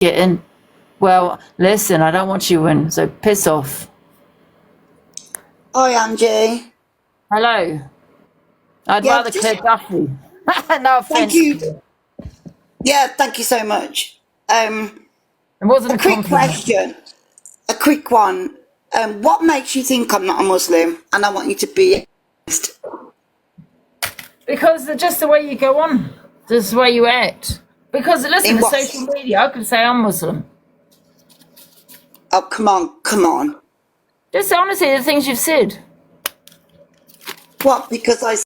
getting. Well, listen, I don't want you in, so piss off. Hi, Angie. Hello. I'd Yeah, rather Clare Duffy. No thank offence. you. Yeah, thank you so much. It wasn't A a quick compliment. question, a quick one. What makes you think I'm not a Muslim? And I want you to be honest. Because just the way you go on, just the way you act. Because listen, In the what? social media, I could say I'm Muslim. Oh, come on, come on. Just honestly, the things you've said. What? Because I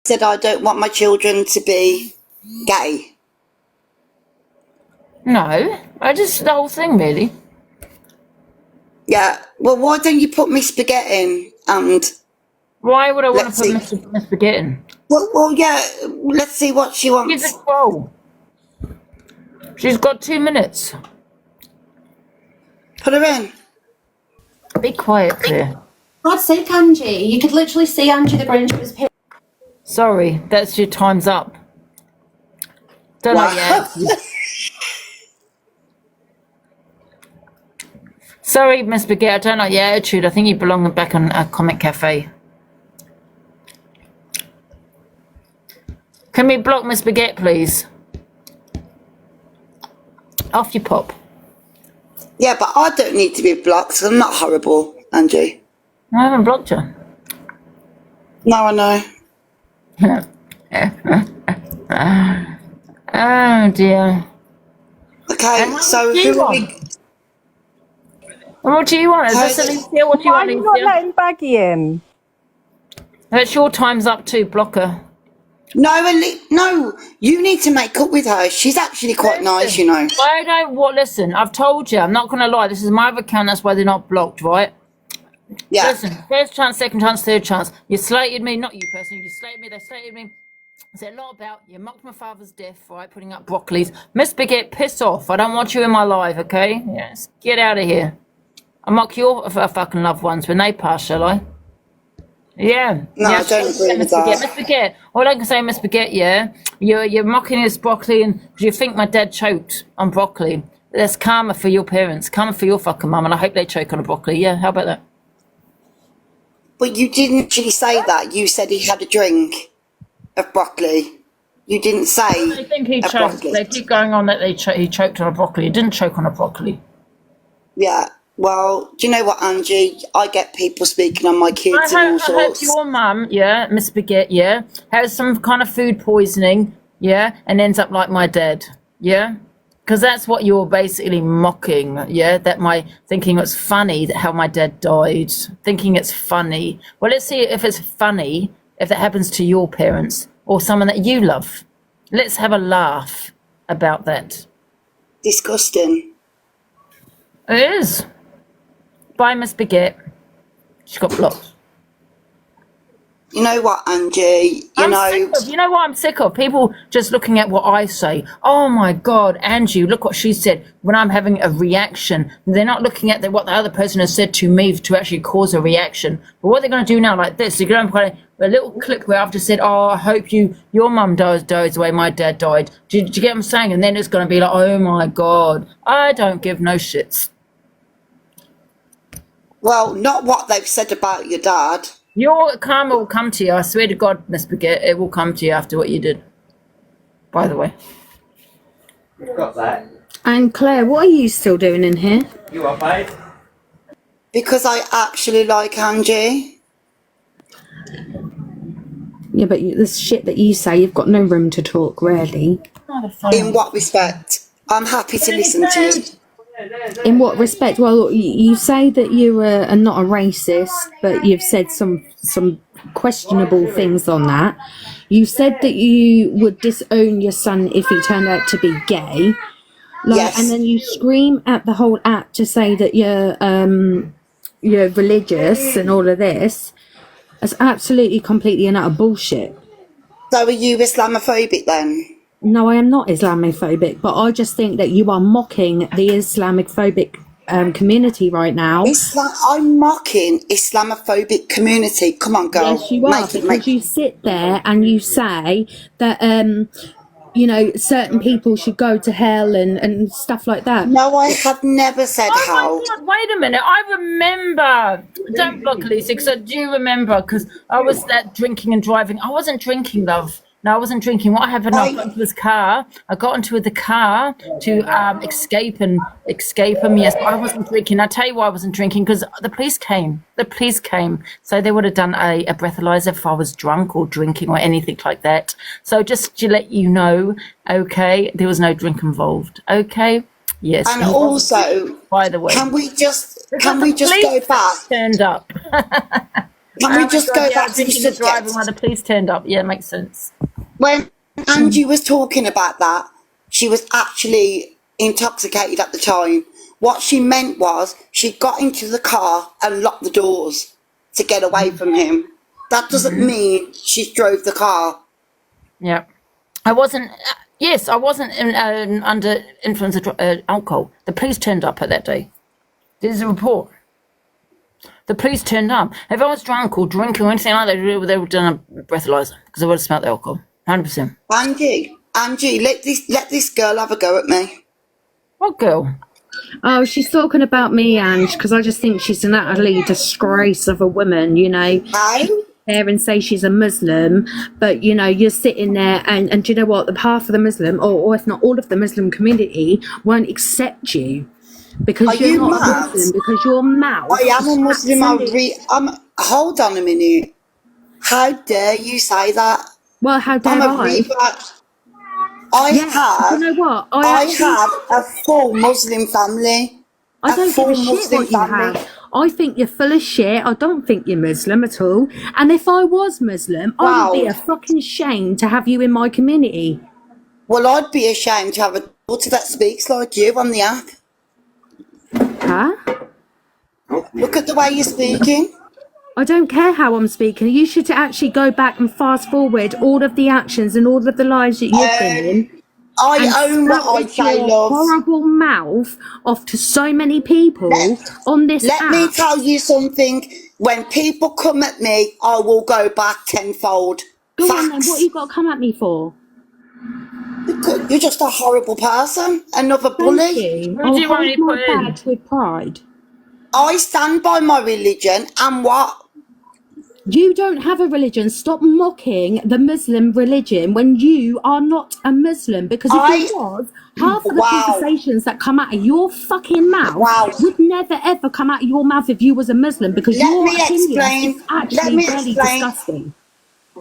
said I don't want my children to be gay. No, I just the whole thing really. Yeah. Well, why don't you put Miss Spaghetti in and Why would I want let's to put see. Miss Forgetting? Well, yeah. Let's see what she She's a wants. troll. She's got 2 minutes. Put her in. Be quiet, Claire. God's sake, Angie. You could literally see Angie the Grinch was pissed. Sorry, that's your time's up. Don't like your attitude. Sorry, Miss Spaghetti, I don't like your attitude. I think you belong back on a comic cafe. Can we block Miss Spaghetti, please? Off you pop. Yeah, but I don't need to be blocked. So I'm not horrible, Angie. I haven't blocked you. No, I know. Oh dear. Okay, And so what do you who are want? we? What do you want? Is this Alicia? What do you Why want, are you not Alicia? letting Baggy in? That's your time's up too, blocker. No, you need to make up with her. She's actually quite nice, you know. I don't what listen, I've told you, I'm not gonna lie, this is my other account, that's why they're not blocked, right? Yeah. Listen, first chance, second chance, third chance. You slated me, not you personally, you slated me, they slated me. Said a lot about you mocked my father's death, right? Putting up broccolis. Miss Bigot, piss off. I don't want you in my life, okay? Yes. Get out of here. I mock your fucking loved ones when they pass, shall I? Yeah. No, Yeah, I don't agree with that. Miss Bigot. All I can say, Miss Bigot, yeah, you're mocking this broccoli and because you think my dad choked on broccoli. That's karma for your parents, karma for your fucking mum, and I hope they choke on a broccoli. Yeah, how about that? But you didn't actually say that. You said he had a drink of broccoli. You didn't say I think he of choked. broccoli. They keep going on that he choked on a broccoli. He didn't choke on a broccoli. Yeah. Well, do you know what, Angie? I get people speaking on my kids and all I hope sorts. your mum, yeah, Miss Spaghetti, yeah, has some kind of food poisoning, yeah, and ends up like my dad, yeah? Because that's what you're basically mocking, yeah? That thinking it's funny that how my dad died, thinking it's funny. Well, let's see if it's funny if that happens to your parents or someone that you love. Let's have a laugh about that. Disgusting. It is. Bye, Miss Spaghetti. She got blocked. You know what, Angie? You know what I'm sick of? People just looking at what I say. Oh my God, Angie, look what she said when I'm having a reaction. They're not looking at what the other person has said to me to actually cause a reaction. But what they're going to do now, like this, they're going to put a little clip where I've just said, oh, I hope your mum dies the way my dad died. Do you get what I'm saying? And then it's going to be like, oh my God, I don't give no shits. Well, not what they've said about your dad. Your karma will come to you. I swear to God, Miss Spaghetti, it will come to you after what you did. By the way. We've got that. And Claire, what are you still doing in here? You are paid. Because I actually like Angie. Yeah, but this shit that you say, you've got no room to talk, really. In what respect? I'm happy to listen to you. In what respect? Well, you say that you are not a racist, but you've said some questionable things on that. You said that you would disown your son if he turned out to be gay. Yes. And then you scream at the whole app to say that you're religious and all of this. That's absolutely, completely and utter bullshit. So are you Islamophobic then? No, I am not Islamophobic, but I just think that you are mocking the Islamophobic community right now. I'm mocking Islamophobic community. Come on, girl. Yes, you are, because you sit there and you say that you know, certain people should go to hell and stuff like that. No, I have never said Oh how. my God, wait a minute. I remember. Don't block Lisa, because I do remember, because I was that drinking and driving. I wasn't drinking, love. No, I wasn't drinking. What happened? I got into this car. I got into the car to escape him. Yes, but I wasn't drinking. I tell you why I wasn't drinking, because the police came. The police came, so they would have done a breathalyzer if I was drunk or drinking or anything like that. So just to let you know, okay, there was no drink involved. Okay, yes. And also, by the way, can we just the go police back? Turned up. Can we just go back to the drinking and driving while subject? the police turned up? Yeah, makes sense. When Angie was talking about that, she was actually intoxicated at the time. What she meant was she got into the car and locked the doors to get away from him. That doesn't mean she drove the car. Yeah, I wasn't. Yes, I wasn't under influence of alcohol. The police turned up at that day. There's a report. The police turned up. If I was drunk or drinking or anything like that, they would have done a breathalyzer, because I would have smelled the alcohol. 100%. Angie, let this girl have a go at me. What girl? Oh, she's talking about me, Ange, because I just think she's an utterly disgrace of a woman, you know. Hey? There and say she's a Muslim, but you know, you're sitting there and do you know what? The half of the Muslim, or if not all of the Muslim community, won't accept you because Are you're you not mad? a Muslim, because your mouth. I am a Muslim. Hold on a minute. How dare you say that? Well, how dare I'm a I? rebirth. I Yes, have. you know what? I have a full Muslim family. I don't give full a shit Muslim what you family. have. I think you're full of shit. I don't think you're Muslim at all. And if I was Muslim, I would be Wow. a fucking shame to have you in my community. Well, I'd be ashamed to have a daughter that speaks like you on the app. Huh? Look at the way you're speaking. I don't care how I'm speaking. You should actually go back and fast forward all of the actions and all of the lives that you've been in. I And own what I spout say, your love. horrible mouth off to so many people on this Let app. me tell you something. When people come at me, I will go back tenfold. Go on then, Facts. what you got to come at me for? You're just a horrible person. Another Thank bully. you. Who I'll do you want me hold to my put in? badge with pride. I stand by my religion, and what? You don't have a religion. Stop mocking the Muslim religion when you are not a Muslim. Because if you was, half of the Wow. conversations that come out of your fucking mouth Wow. would never ever come out of your mouth if you was a Muslim. Because Let your me opinion explain. is actually Let me really explain. disgusting.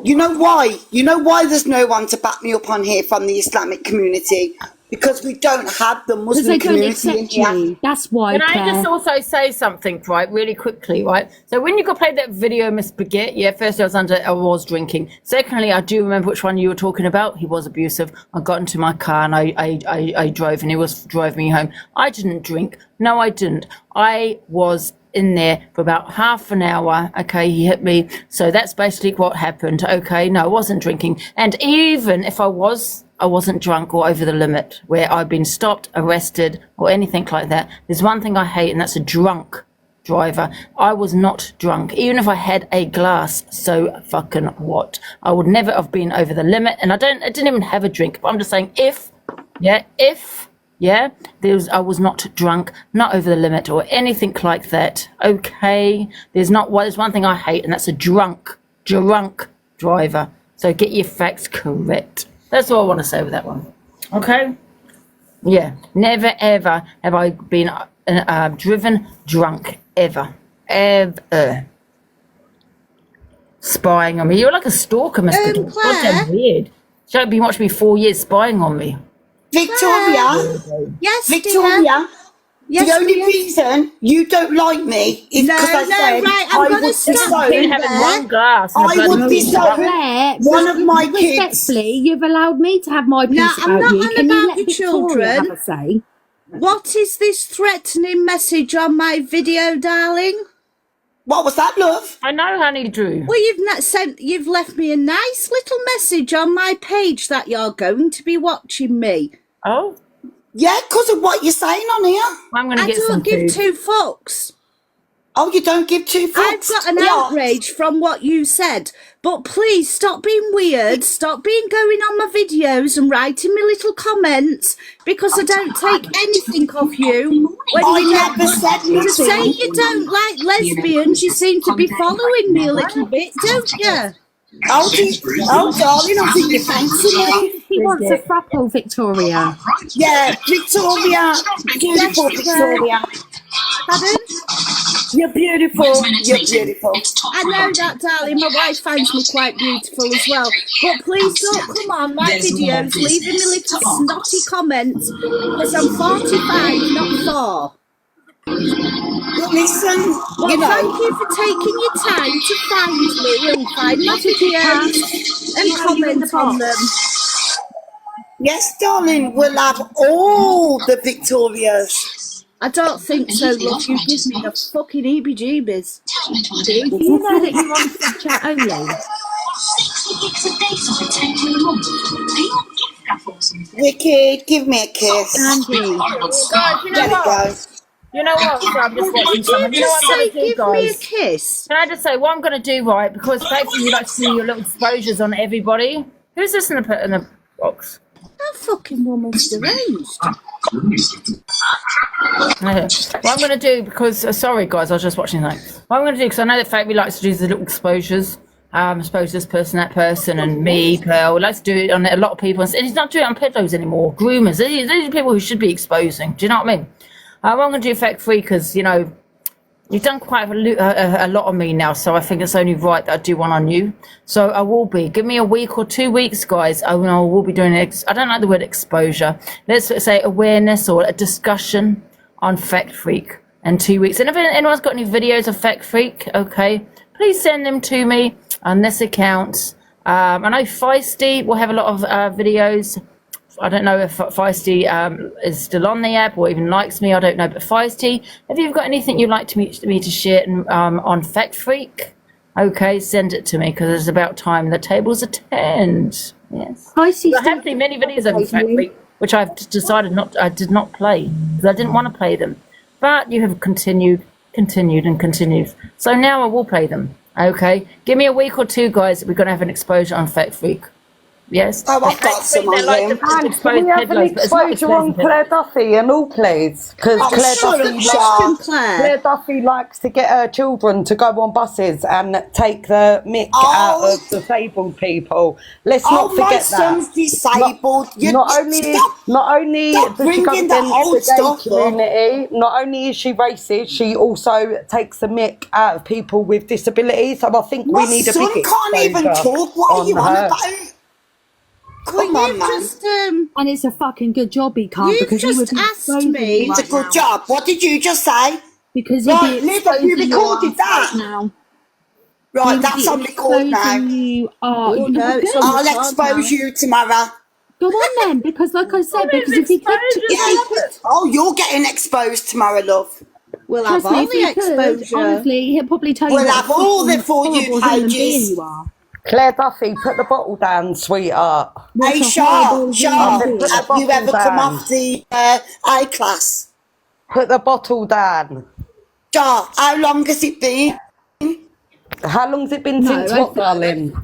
You know why? You know why there's no one to back me up on here from the Islamic community? Because we don't have the Because Muslim they don't community in accept here. you. That's why, Can I Claire. just also say something, right, really quickly, right? So when you got played that video, Miss Baguette, yeah, first I was drinking. Secondly, I do remember which one you were talking about. He was abusive. I got into my car and I drove, and he drove me home. I didn't drink. No, I didn't. I was in there for about half an hour. Okay, he hit me. So that's basically what happened. Okay, no, I wasn't drinking. And even if I wasn't drunk or over the limit where I've been stopped, arrested, or anything like that. There's one thing I hate, and that's a drunk driver. I was not drunk. Even if I had a glass, so fucking what? I would never have been over the limit, and I didn't even have a drink. But I'm just saying, if I was not drunk, not over the limit or anything like that. Okay, there's one thing I hate, and that's a drunk driver. So get your facts correct. That's all I want to say with that one. Okay? Yeah. Never ever have I been driven drunk. Ever. Ever. Spying on me. You're like a stalker, Mr. Claire. Claire? Weird. You've been watching me 4 years spying on me. Victoria, Yes, dear. Victoria, Yes, the only dear. reason you don't like me is No, because I no, said right, I'm I gonna would stop disown Been having there. one glass. And I a bloody would piece of disown rubber. Claire, one of my kids. respectfully, you've allowed me to have my piece No, I'm about not you. on Can you about let your Victoria children. have a say? What is this threatening message on my video, darling? What was that, love? I know, honey, Drew. Well, you've left me a nice little message on my page that you're going to be watching me. Oh, Yeah, because of what you're saying on here. I'm going to I get some don't give food. two fucks. Oh, you don't give two I've fucks? got an outrage from what you said, but please stop being weird, stop being going on my videos and writing me little comments, because I don't take anything off you. When I you never said to say nothing. you don't like lesbians, you seem to be following me a little bit, don't you? Oh, darling, I think you fancy me. He wants a frapple, Victoria. Yeah, Victoria. Beautiful, Victoria. Pardon? You're beautiful. You're beautiful. I know that, darling. My wife finds me quite beautiful as well. But please don't come on my videos leaving me little snotty comments, because I'm 45, not 4. Well, listen, Well, you know. thank you for taking your time to find me and find my videos and comment on them. Yes, darling, we'll have all the Victorias. I don't think so, love. You give me the fucking heebie-jeebies. Do you know that you're on Snapchat only? Wicked, give me a kiss. Angie. Guys, you know There we what? go. You know what? So I'm just watching Did you someone. You know just what I'm say going to do, give me a guys? kiss? Can I just say what I'm going to do, right? Because basically you like to see your little exposures on everybody. Who's this in the box? That fucking woman's deranged. Okay. What I'm going to do, because sorry guys, I was just watching that. What I'm going to do, because I know that Fabi likes to do the little exposures. Expose this person, that person, and me, Pearl. Likes to do it on a lot of people, and he's not doing it on pedos anymore. Groomers. These are people who should be exposing. Do you know what I mean? I'm going to do Effect Free because, you know, you've done quite a lot on me now, so I think it's only right that I do one on you. So I will be. Give me a week or 2 weeks, guys. I will be doing I don't like the word exposure. Let's say awareness or a discussion on Effect Freak in 2 weeks. And if anyone's got any videos of Effect Freak, okay, please send them to me on this account. I know Feisty will have a lot of videos. I don't know if Feisty is still on the app or even likes me. I don't know. But Feisty, if you've got anything you'd like me to share on Fact Freak, okay, send it to me because it's about time the tables are turned. Yes. Feisty I have seen many videos of Fact Freak, which I've decided I did not play because I didn't want to play them. But you have continued. So now I will play them. Okay. Give me a week or 2, guys. We're going to have an exposure on Fact Freak. Yes. Oh, I've got some on him. Can we have an exposure on Clare Duffy and all, please? Because Clare Duffy likes to get her children to go on buses and take the mick out of disabled people. Let's not forget my that. son's disabled. Not only does she go against the gay community, not only is she racist, she also takes the mick out of people with disabilities. So I think we need a big exposure. My son can't even talk. What are you on about? Come on, man. And it's a fucking good job he can't, because he would just asked me. It's a good job. What did you just say? Because right, Liv, have you recorded that? Now. Right, that's on record now. You are. Oh, no, it's on I'll expose you tomorrow. Go on then, because like I said, because if he could, oh, you're getting exposed tomorrow, love. We'll have all the exposure. Honestly, he'll probably tell you. We'll have all the For You pages. You are. Clare Duffy, put the bottle down, sweetheart. Hey, Shah, have you ever come off the A class? Put the bottle down. Shah, how long has it been? How long's it been since what, darling?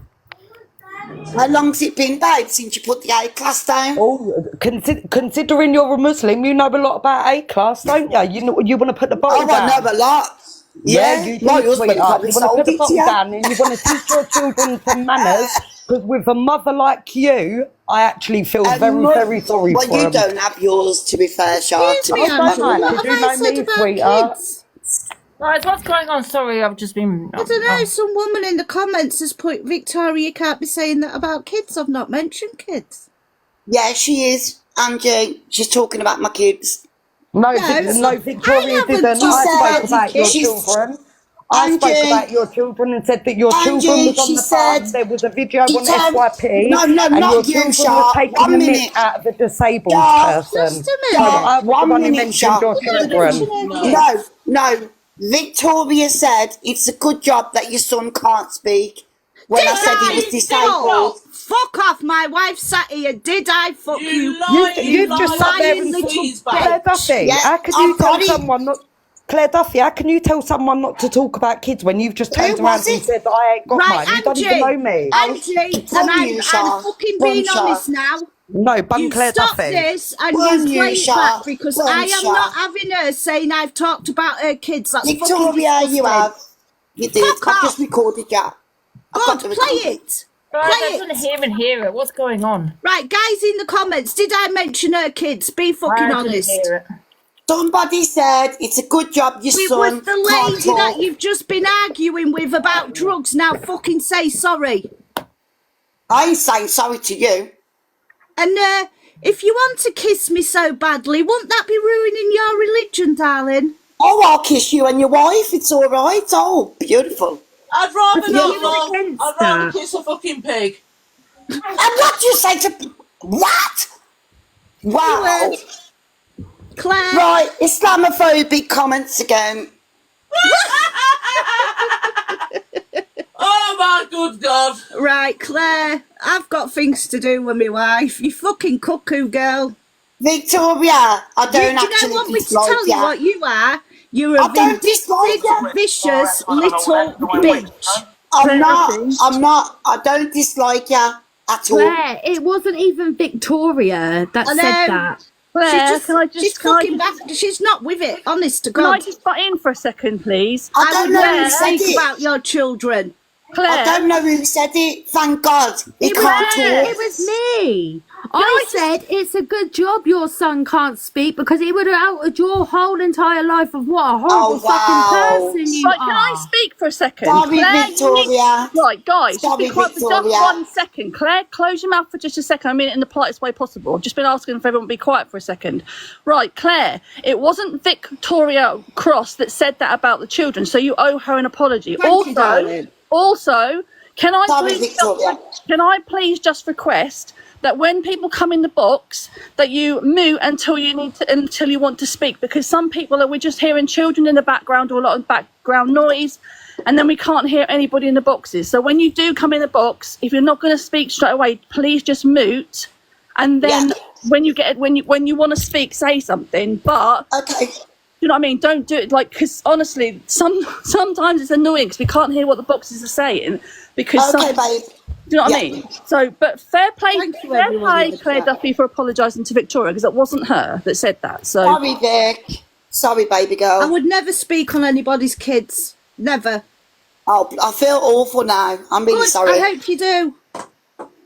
How long's it been, babe, since you put the A class down? Oh, considering you're a Muslim, you know a lot about A class, don't you? You want to put the bottle down? I know a lot. Yeah, you do, my husband sweetheart. probably You want to sold put the it to bottle you. down and you want to teach your children some manners, because with a mother like you, I actually feel very sorry for them. Well, you don't have yours, to be fair, Shah. Excuse me, Angela, what have I said about kids? Guys, what's going on? Sorry, I've just been... I don't know, some woman in the comments has put, Victoria, you can't be saying that about kids. I've not mentioned kids. Yeah, she is. Angie, she's talking about my kids. No, Victoria didn't. I spoke about your children. I spoke about your children and said that your children was on the farm. There was a video on FYP. No, and not your you, children Shah. were taking 1 the minute. mick out of a disabled person. Just a minute. So I was the 1 one who minute, mentioned Shah. your children. No. Victoria said it's a good job that your son can't speak. When I said he was disabled. Fuck off, my wife sat here. Did I fuck you? You just sat there and little Clare Duffy, how could you tell someone not... Claire Duffy, how can you tell someone not to talk about kids when you've just turned Who around was and it? said that I ain't got Right, mine? You don't even know me. Angie, Bun and you, I'm Shah. fucking Bun being Shah. honest now. No, bun You Claire stop Duffy. this and Bun you you, play it Shah. back because Bun I am Shah. not having her saying I've talked about her kids. That's fucking Victoria, disgusting. you have. You did. Fuck I've just off. recorded you. I've God, got the play recording. it. Guys, Play I couldn't it. hear it. What's going on? Right, guys in the comments, did I mention her kids? Be fucking I didn't honest. hear it. Somebody said it's a good job your It son was the can't lady that talk. you've just been arguing with about drugs. Now fucking say sorry. I ain't saying sorry to you. And if you want to kiss me so badly, won't that be ruining your religion, darling? Oh, I'll kiss you and your wife. It's all right. Oh, beautiful. I'd rather not, you're love. against I'd rather that. kiss a fucking pig. And what do you say to... What? Wow. Claire. Right, Islamophobic comments again. Oh my good God. Right, Claire, I've got things to do with my wife. You fucking cuckoo girl. Victoria, I Do don't you actually want me to dislike tell you you. what you are? You're a I don't dislike you. vicious little bitch. I'm not. I don't dislike you at all. Claire, it wasn't even Victoria that I said know. that. Claire, She's fucking back. She's not with it, honest to can I God. just butt in for a second, please? I I don't would know never who said speak it. about your children. I Claire, don't know who said it. Thank God. He can't It talk. was me. I said it's a good job your son can't speak because he would have outed your whole entire life of what a horrible Oh, wow. fucking person you right, can I are. speak for a second? Sorry, Claire, Victoria. right, guys, just be Sorry, quiet for just Victoria. 1 second. Claire, close your mouth for just a second. I mean it in the politest way possible. I've just been asking for everyone to be quiet for a second. Right, Claire, it wasn't Victoria Cross that said that about the children, so you owe her an apology. Thank you, darling. Also, can I Sorry, please Victoria. just request that when people come in the box that you mute until you want to speak, because some people we're just hearing children in the background or a lot of background noise, and then we can't hear anybody in the boxes. So when you do come in the box, if you're not going to speak straight away, please just mute, and then Yeah. when you want to speak, say something. But Okay. you know what I mean? Don't do it Okay, because honestly, sometimes it's annoying because we can't hear what the boxes are saying because babe. do you know what I Yeah. mean? So, but fair play, Thank you, everyone. Claire Duffy, for apologising to Victoria because it wasn't her that said that. So, Sorry, Vic. Sorry, baby girl. I would never speak on anybody's kids. Never. Oh, I feel awful now. I'm really Good, sorry. I hope you do.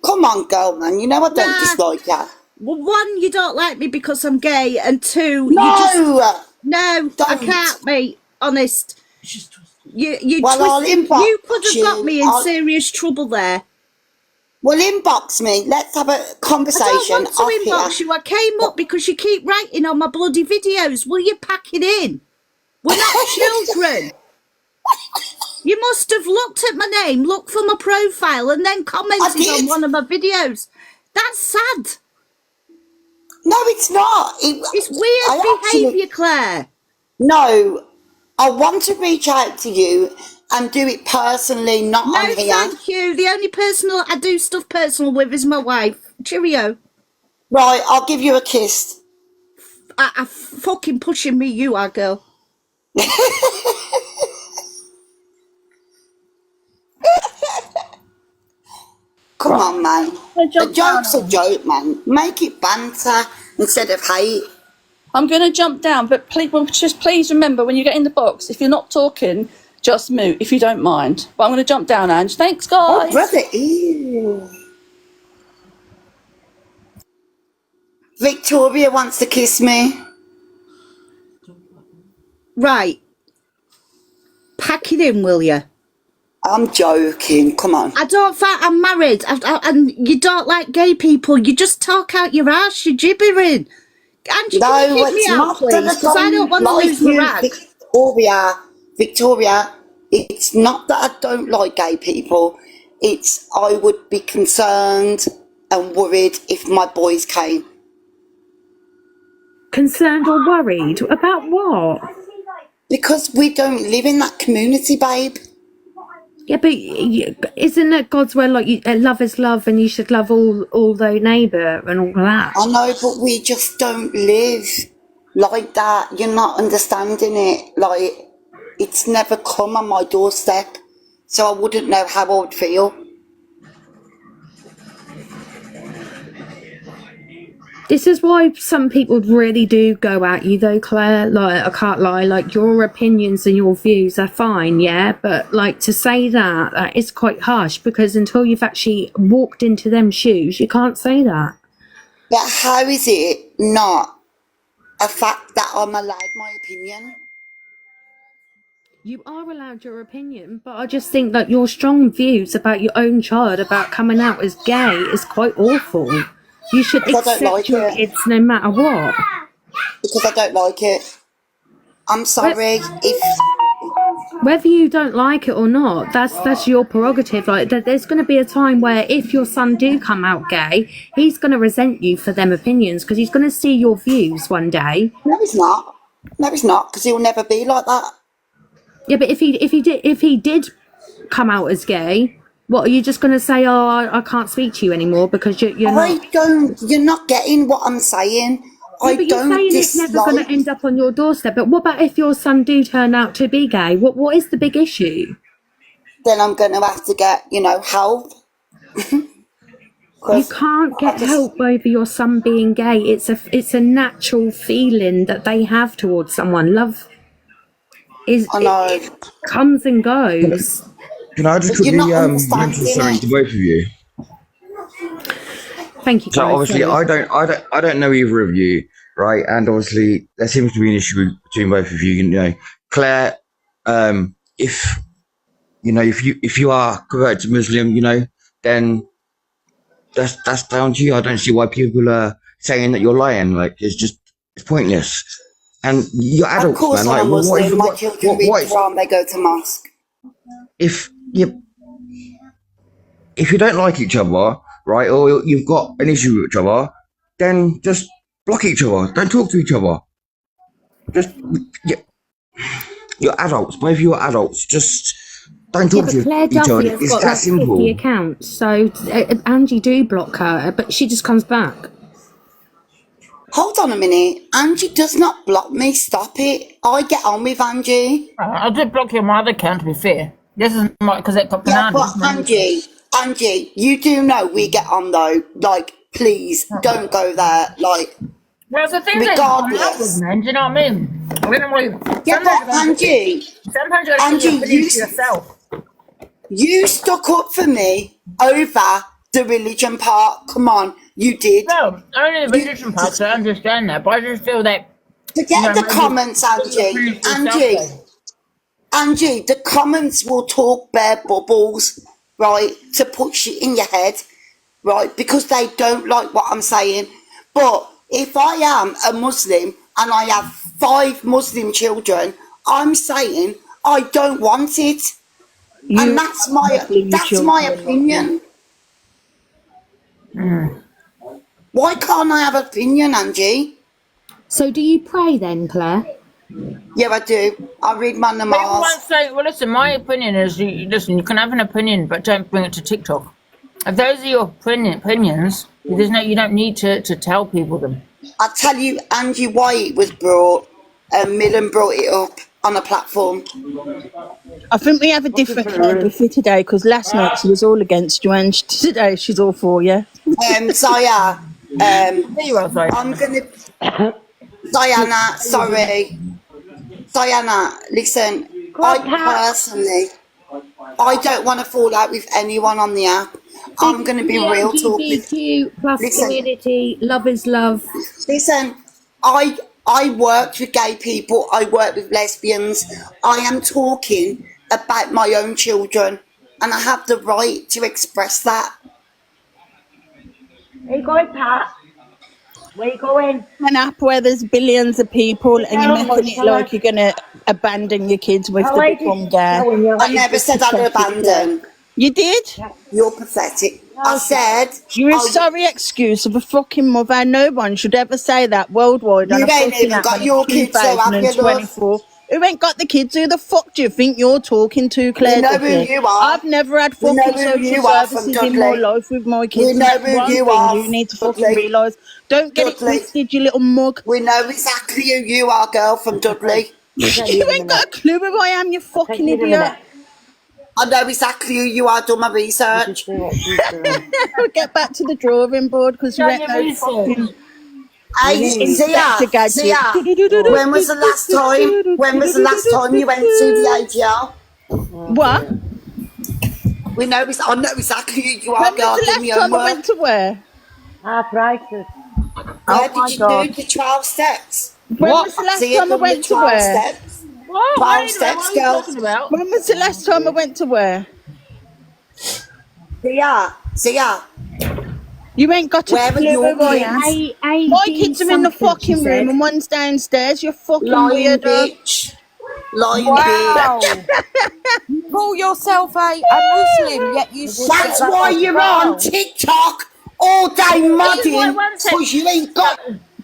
Come on, girl, man. You know I don't Nah. dislike you. Well, one, you don't like me because I'm gay, and two, No. you just no, I Don't. can't, mate. Honest. You Well, I'll twisted. inbox You could have got you. me in I'll- serious trouble there. Well, inbox me. Let's have a I conversation don't want to off inbox here. you. I came up because you keep writing on my bloody videos. Will you pack it in? We're not children. You must have looked at my name, looked for my profile, and then commented did. on one of my videos. That's sad. No, it's not. It's I weird actually- behaviour, Claire. No, I want to reach out to you and do it personally, not No, on here. thank you. The only person I do stuff personal with is my wife. Cheerio. Right, I'll give you a kiss. I fucking pushing me, you are, girl. Come on, man. A jump joke's a down. joke, man. Make it banter instead of hate. I'm going to jump down, but please remember when you get in the box, if you're not talking, just mute if you don't mind. But I'm going to jump down, Ange. Thanks, Oh, guys. brother, ew. Victoria wants to kiss me. Right. Pack it in, will you? I'm joking. Come on. I don't think I'm married, and you don't like gay people. You just talk out your ass. You're gibbering. Angie, can you kick me it's out, not please? that Because I don't want to like lose my you, rag. Victoria, it's not that I don't like gay people. It's I would be concerned and worried if my boys came. Concerned or worried? About what? Because we don't live in that community, babe. Yeah, but isn't it God's word like love is love and you should love all thy neighbour and all of that? I know, but we just don't live like that. You're not understanding it. Like, it's never come on my doorstep, so I wouldn't know how I would feel. This is why some people really do go at you though, Claire. Like, I can't lie, like, your opinions and your views are fine, yeah? But, like, to say that is quite harsh, because until you've actually walked into them shoes, you can't say that. But how is it not a fact that I'm allowed my opinion? You are allowed your opinion, but I just think that your strong views about your own child, about coming out as gay, is quite awful. You should Because I don't accept like your it. kids no matter what. Because I don't like it. I'm sorry if... Whether you don't like it or not, that's your prerogative. Like, there's going to be a time where if your son do come out gay, he's going to resent you for them opinions, because he's going to see your views one day. No, he's not. No, he's not, because he'll never be like that. Yeah, but if he did come out as gay, what are you just going to say? Oh, I can't speak to you anymore because you're not. You're not getting what I'm saying. Yeah, but you're saying it's never going to end up on your doorstep. But what about if your son do turn out to be gay? What is the big issue? Then I'm going to have to get, help. You can't get help over your son being gay. It's a natural feeling that they have towards someone. Love it comes and goes. Can I just quickly mention something to both of you? Thank you. So obviously, I don't know either of you, right? And obviously, there seems to be an issue between both of you. Claire, if you are converted to Muslim, then that's down to you. I don't see why people are saying that you're lying. Like, it's pointless. And you're adults, of course, man. I'm Muslim. My children read the Quran, they go to mosque. If you don't like each other, right, or you've got an issue with each other, then just block each other. Don't talk to each other. You're adults. Both of you are adults. Just don't talk to Clare each other. Duffy has It's got that like simple. 50 accounts, so Angie do block her, but she just comes back. Hold on a minute. Angie does not block me. Stop it. I get on with Angie. I did block your mother account, to be fair. This is because it got bananas. Yeah, but Angie, you do know we get on though. Like, please don't go there. Like, well, the thing regardless. Man, do you know what I mean? Yeah, but Angie, sometimes you gotta yourself. You stuck up for me over the religion part. Come on, you did. No, only the religion part, so I understand that, but I just feel that... Forget the comments, Angie. Angie, the comments will talk bare bubbles, right, to put shit in your head, right, because they don't like what I'm saying. But if I am a Muslim and I have 5 Muslim children, I'm saying I don't want it. And that's my opinion. Why can't I have an opinion, Angie? So do you pray then, Claire? Yeah, I do. I read my namaz. Well, listen, my opinion is, you can have an opinion, but don't bring it to TikTok. If those are your opinions, you don't need to tell people them. I'll tell you, Angie, why it was brought. Millen brought it up on a platform. I think we have a different Clare Duffy today, because last night she was all against you, and today she's all for you. Zaya, I'm gonna... Diana, sorry. Diana, listen, I don't want to fall out with anyone on the app. I'm going to be real talking. LGBTQ+ community, love is love. Listen, I work with gay people, I work with lesbians. I am talking about my own children, and I have the right to express that. Where you going, Pat? Where you going? An app where there's billions of people and you're making it like you're going to abandon your kids with the become gay. I never said I'd abandon. You did? You're pathetic. I said... You're a sorry excuse of a fucking mother. No one should ever say that worldwide. You ain't even got your kids, so have you, love? Who ain't got the kids? Who the fuck do you think you're talking to, Claire? We know who Duffy? you are. I've never had We know fucking who social you are from services in my Dudley. life with my We kids. And know that's who one you thing are, you need to fucking Dudley. realise. Don't get it Dudley. twisted, you little mug. We know exactly who you are, girl, from Dudley. I'll tell You you in a ain't got a minute. clue who I am, you I'll fucking tell you in a idiot. minute. I know exactly who you are. Done my You research. just do what she's doing. We'll get back to the drawing board because you Done ain't your no fucking research. Hey, Inspector Gadget. Zia, when was the last time? When was the last time you went to the AGL? What? We know. I know exactly who you are, When girl. was the Do last me time I homework. went to where? Arthritis. Where Oh my did you God. do the 12 steps? When was the last Zia time I done the went to 12 where? steps. What? 12 Anyway, steps, what are you girl. talking about? When was the last time I went to where? Zia, You ain't got a where are clue your who I am. kids? My kids are in the something, she fucking room said. and one's downstairs. You fucking Lying weirdo. bitch. Lying bitch. Wow. You call yourself a Muslim, yet you still That's go why as you're on well. TikTok all day This is why, modding, one sec. because you ain't got...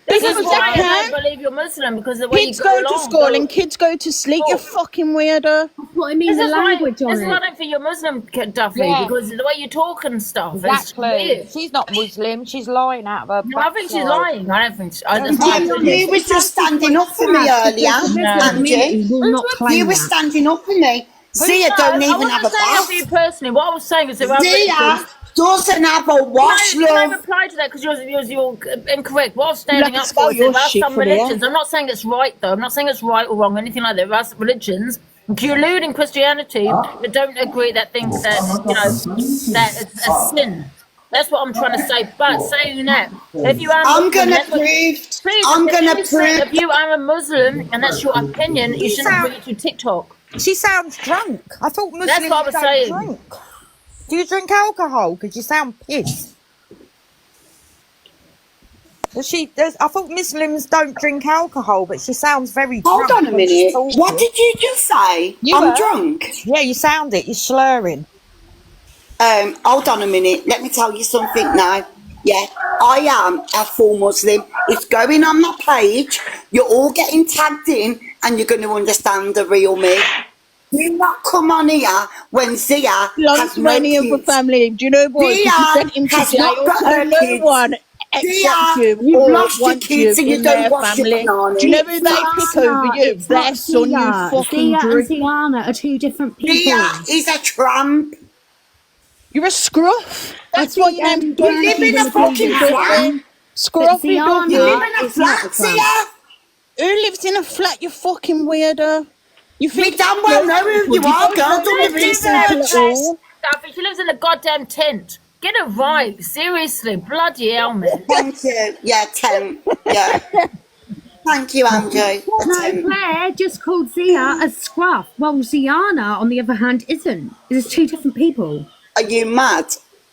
This is Because why I I don't can. believe you're Muslim, because the way you Kids go go to along. school and kids go to sleep. You fucking weirdo. What I mean, This the is why. language This on is why I it. don't think you're Muslim, Duffy, Yeah. because the way you talk and stuff is Exactly. weird. She's not Muslim. She's lying out of her No, I think she's backside. lying. I don't think. That's To my be opinion. You honest, was it's just actually standing quite up for me sad earlier, because the No. Muslim community Angie. will not You claim were that. standing up for me. Zia No, don't I even have wasn't a saying it for you bath. personally. What I was saying is there are Zia religions. doesn't have a wash, Can I love. reply to that? Because you're incorrect. What I was You standing like to up for spell is there your are shit some from here. religions. I'm not saying it's right, though. I'm not saying it's right or wrong or anything like that. There are some religions, including Christianity, that don't agree that thinks that, that it's a sin. That's what I'm trying to say. But saying that, if you are I'm Muslim, gonna that's what. prove. Please, I'm gonna if prove. you are a Muslim and that's your opinion, you She shouldn't sound, bring it to TikTok. she sounds drunk. I thought That's Muslims what I was don't saying. drink. Do you drink alcohol? Because you sound pissed. I thought Muslims don't drink alcohol, but she sounds very Hold drunk on a when she's minute. talking. What did you just say? You I'm were? drunk. Yeah, you sound it. You're slurring. Hold on a minute. Let me tell you something now. Yeah, I am a full Muslim. It's going on my page. You're all getting tagged in, and you're going to understand the real me. Do not come on here when Zia Belong has to no any of the kids. family. Do you know why? Because you Zia sent him to has not jail. got So her no kids. one accepts Zia, you you've or lost your wants you kids and you in don't their wash your family. Do you know who bananas. they pick over Ziana, you? it's Their not son, you Zia. fucking Zia and drink. Ziana are two different Zia people. is a tramp. You're a scruff. I That's why think your name's You live Duffy. in a Ziana's going to fucking agree Scruffy with that flat. Duffy. one. But Scruffy You live Ziana Duffy. in a is not a flat, tramp. Zia. Who lives in a flat, you fucking weirdo? You We think damn you well know know who people? you You are, don't girl. know Done the fucking Lives in a people at research. flat. all. Duffy, she lives in a goddamn tent. Get it right. Seriously. Bloody hell, man. Thank you. Yeah, 10. Yeah. Thank you, Andrew. A No, 10. Claire just called Zia a scruff. Well, Ziana, on the other hand, isn't. There's two different people. Are you mad?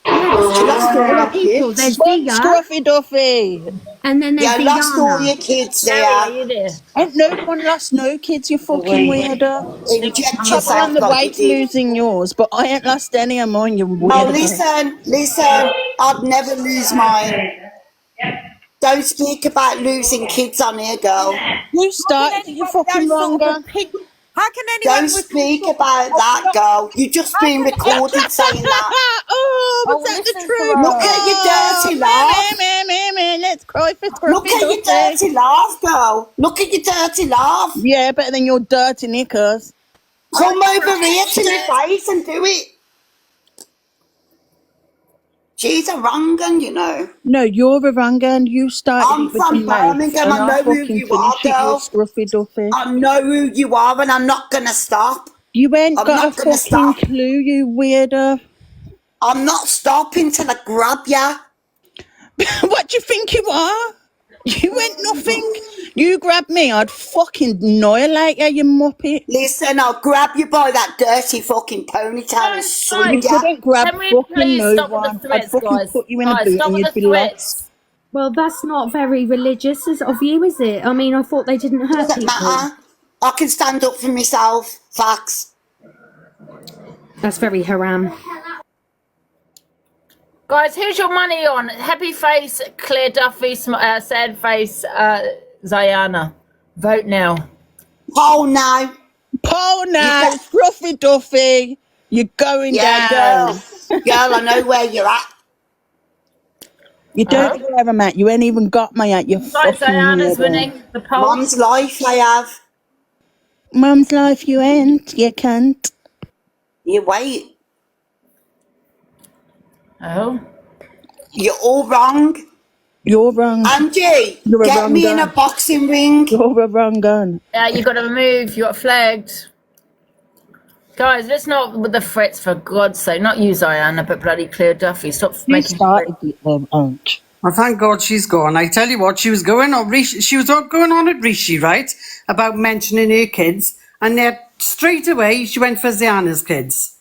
Yeah, there's She two lost all different her people. kids. There's One Zia, Scruffy Duffy. and then there's Yeah, lost all Ziana. your kids, Gary, are Zia. you there? Ain't no one lost no kids, you fucking weirdo. Inject Probably on yourself the like way you to did. losing yours, but I ain't lost any of mine, you Oh, weirdo. listen. I'd never lose mine. Don't speak about losing kids on here, girl. You started it, you fucking wrong How can anyone Don't speak about that, girl. You just How been can recorded saying that. Oh, was Oh, that the listen to truth? her. Look at your dirty laugh. Let's cry for Look Scruffy at your Duffy. dirty laugh, girl. Look at your dirty laugh. Yeah, better than your dirty knickers. Come over here to my face and do it. She's a wrong un, you know. No, you're a wrong and you started I'm it with from your mouth, Birmingham. and I I'll know who fucking you are, finish it, you girl. Scruffy Duffy. I know who you are, and I'm not gonna stop. You ain't I'm got a not gonna fucking stop. clue, you weirdo. I'm not stopping till I grab ya. What do you think you are? You ain't nothing. You grab me, I'd fucking annihilate you, you muppet. Listen, I'll grab you by that dirty fucking ponytail and swing You Guys, ya. couldn't grab can we fucking please no stop with the one. I'd threats, fucking guys? put you in a Guys, boot stop and with you'd the be lost. threats. Well, that's not very religious of you, is it? I mean, I thought they didn't hurt Doesn't people. matter. I can stand up for myself. Facts. That's very haram. Guys, who's your money on? Happy face, Claire Duffy, sad face, Ziana. Vote now. Oh no. Paul now, Scruffy Duffy, you're going Yeah, down. girl, I know where you're at. You don't know where I'm at. You ain't even got me at your Guys, fucking Diana's weirdo. winning the poll. Mom's life I have. Mum's life you ain't, you can't. You wait. Oh. You're all wrong. You're wrong. Angie, You're a get wrong me in gun. a boxing ring. You're a wrong gun. You got to remove. You got flagged. Guys, let's not with the threats, for God's sake. Not you, Diana, but bloody Clare Duffy. Stop You making started it, Aunt. Well, thank God she's gone. I tell you what, she was going on at Rishi, right, about mentioning her kids, and then straight away she went for Ziana's kids.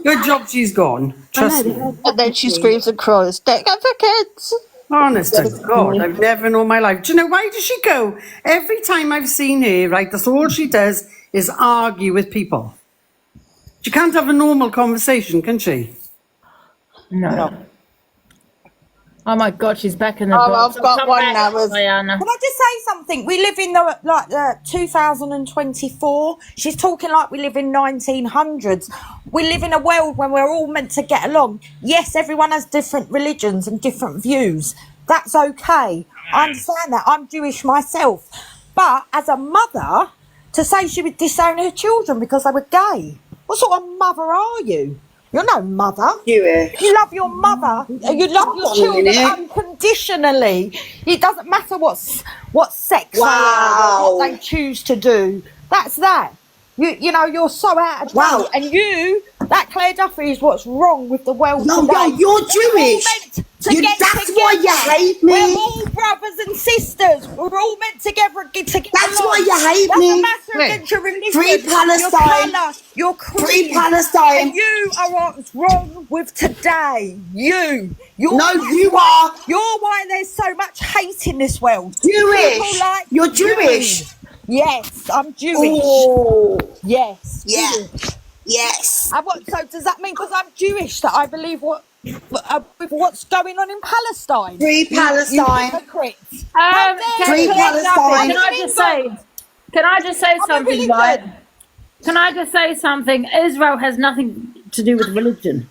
Good job she's gone. Trust me. And then she screams and cries, take up for kids. Honest to God, I've never known my life. Do you know why does she go? Every time I've seen her, right, that's all she does is argue with people. She can't have a normal conversation, can she? No. Oh my God, she's back in the Oh, box. I've got Come one back, now. Diana. Can I just say something? We live in the 2024. She's talking like we live in 1900s. We live in a world when we're all meant to get along. Yes, everyone has different religions and different views. That's okay. I understand that. I'm Jewish myself. But as a mother, to say she would disown her children because they were gay, what sort of mother are you? You're no mother. Jewish. You love your mother. You love your children unconditionally. It doesn't matter what sex they are or what they choose to do. That's that. You know, you're so out of touch. And that Clare Duffy is what's wrong with the world today. No, you're Jewish. That's why you hate me. We're all brothers and sisters. We're all meant to get That's why you hate Doesn't me. matter against your religion, Free Palestine. your colour, your creed. Free Palestine. And you are what's wrong with today. You are. You're why there's so much hate in this world. Jewish. People like You're Jewish. Yes, I'm Jewish. Oh. Yes. Yeah. Jewish. Yes. So does that mean because I'm Jewish that I believe with what's going on in Palestine? Free Palestine. You hypocrites. Free Palestine. Can I just say something, right? Can I just say something? Israel has nothing to do with religion,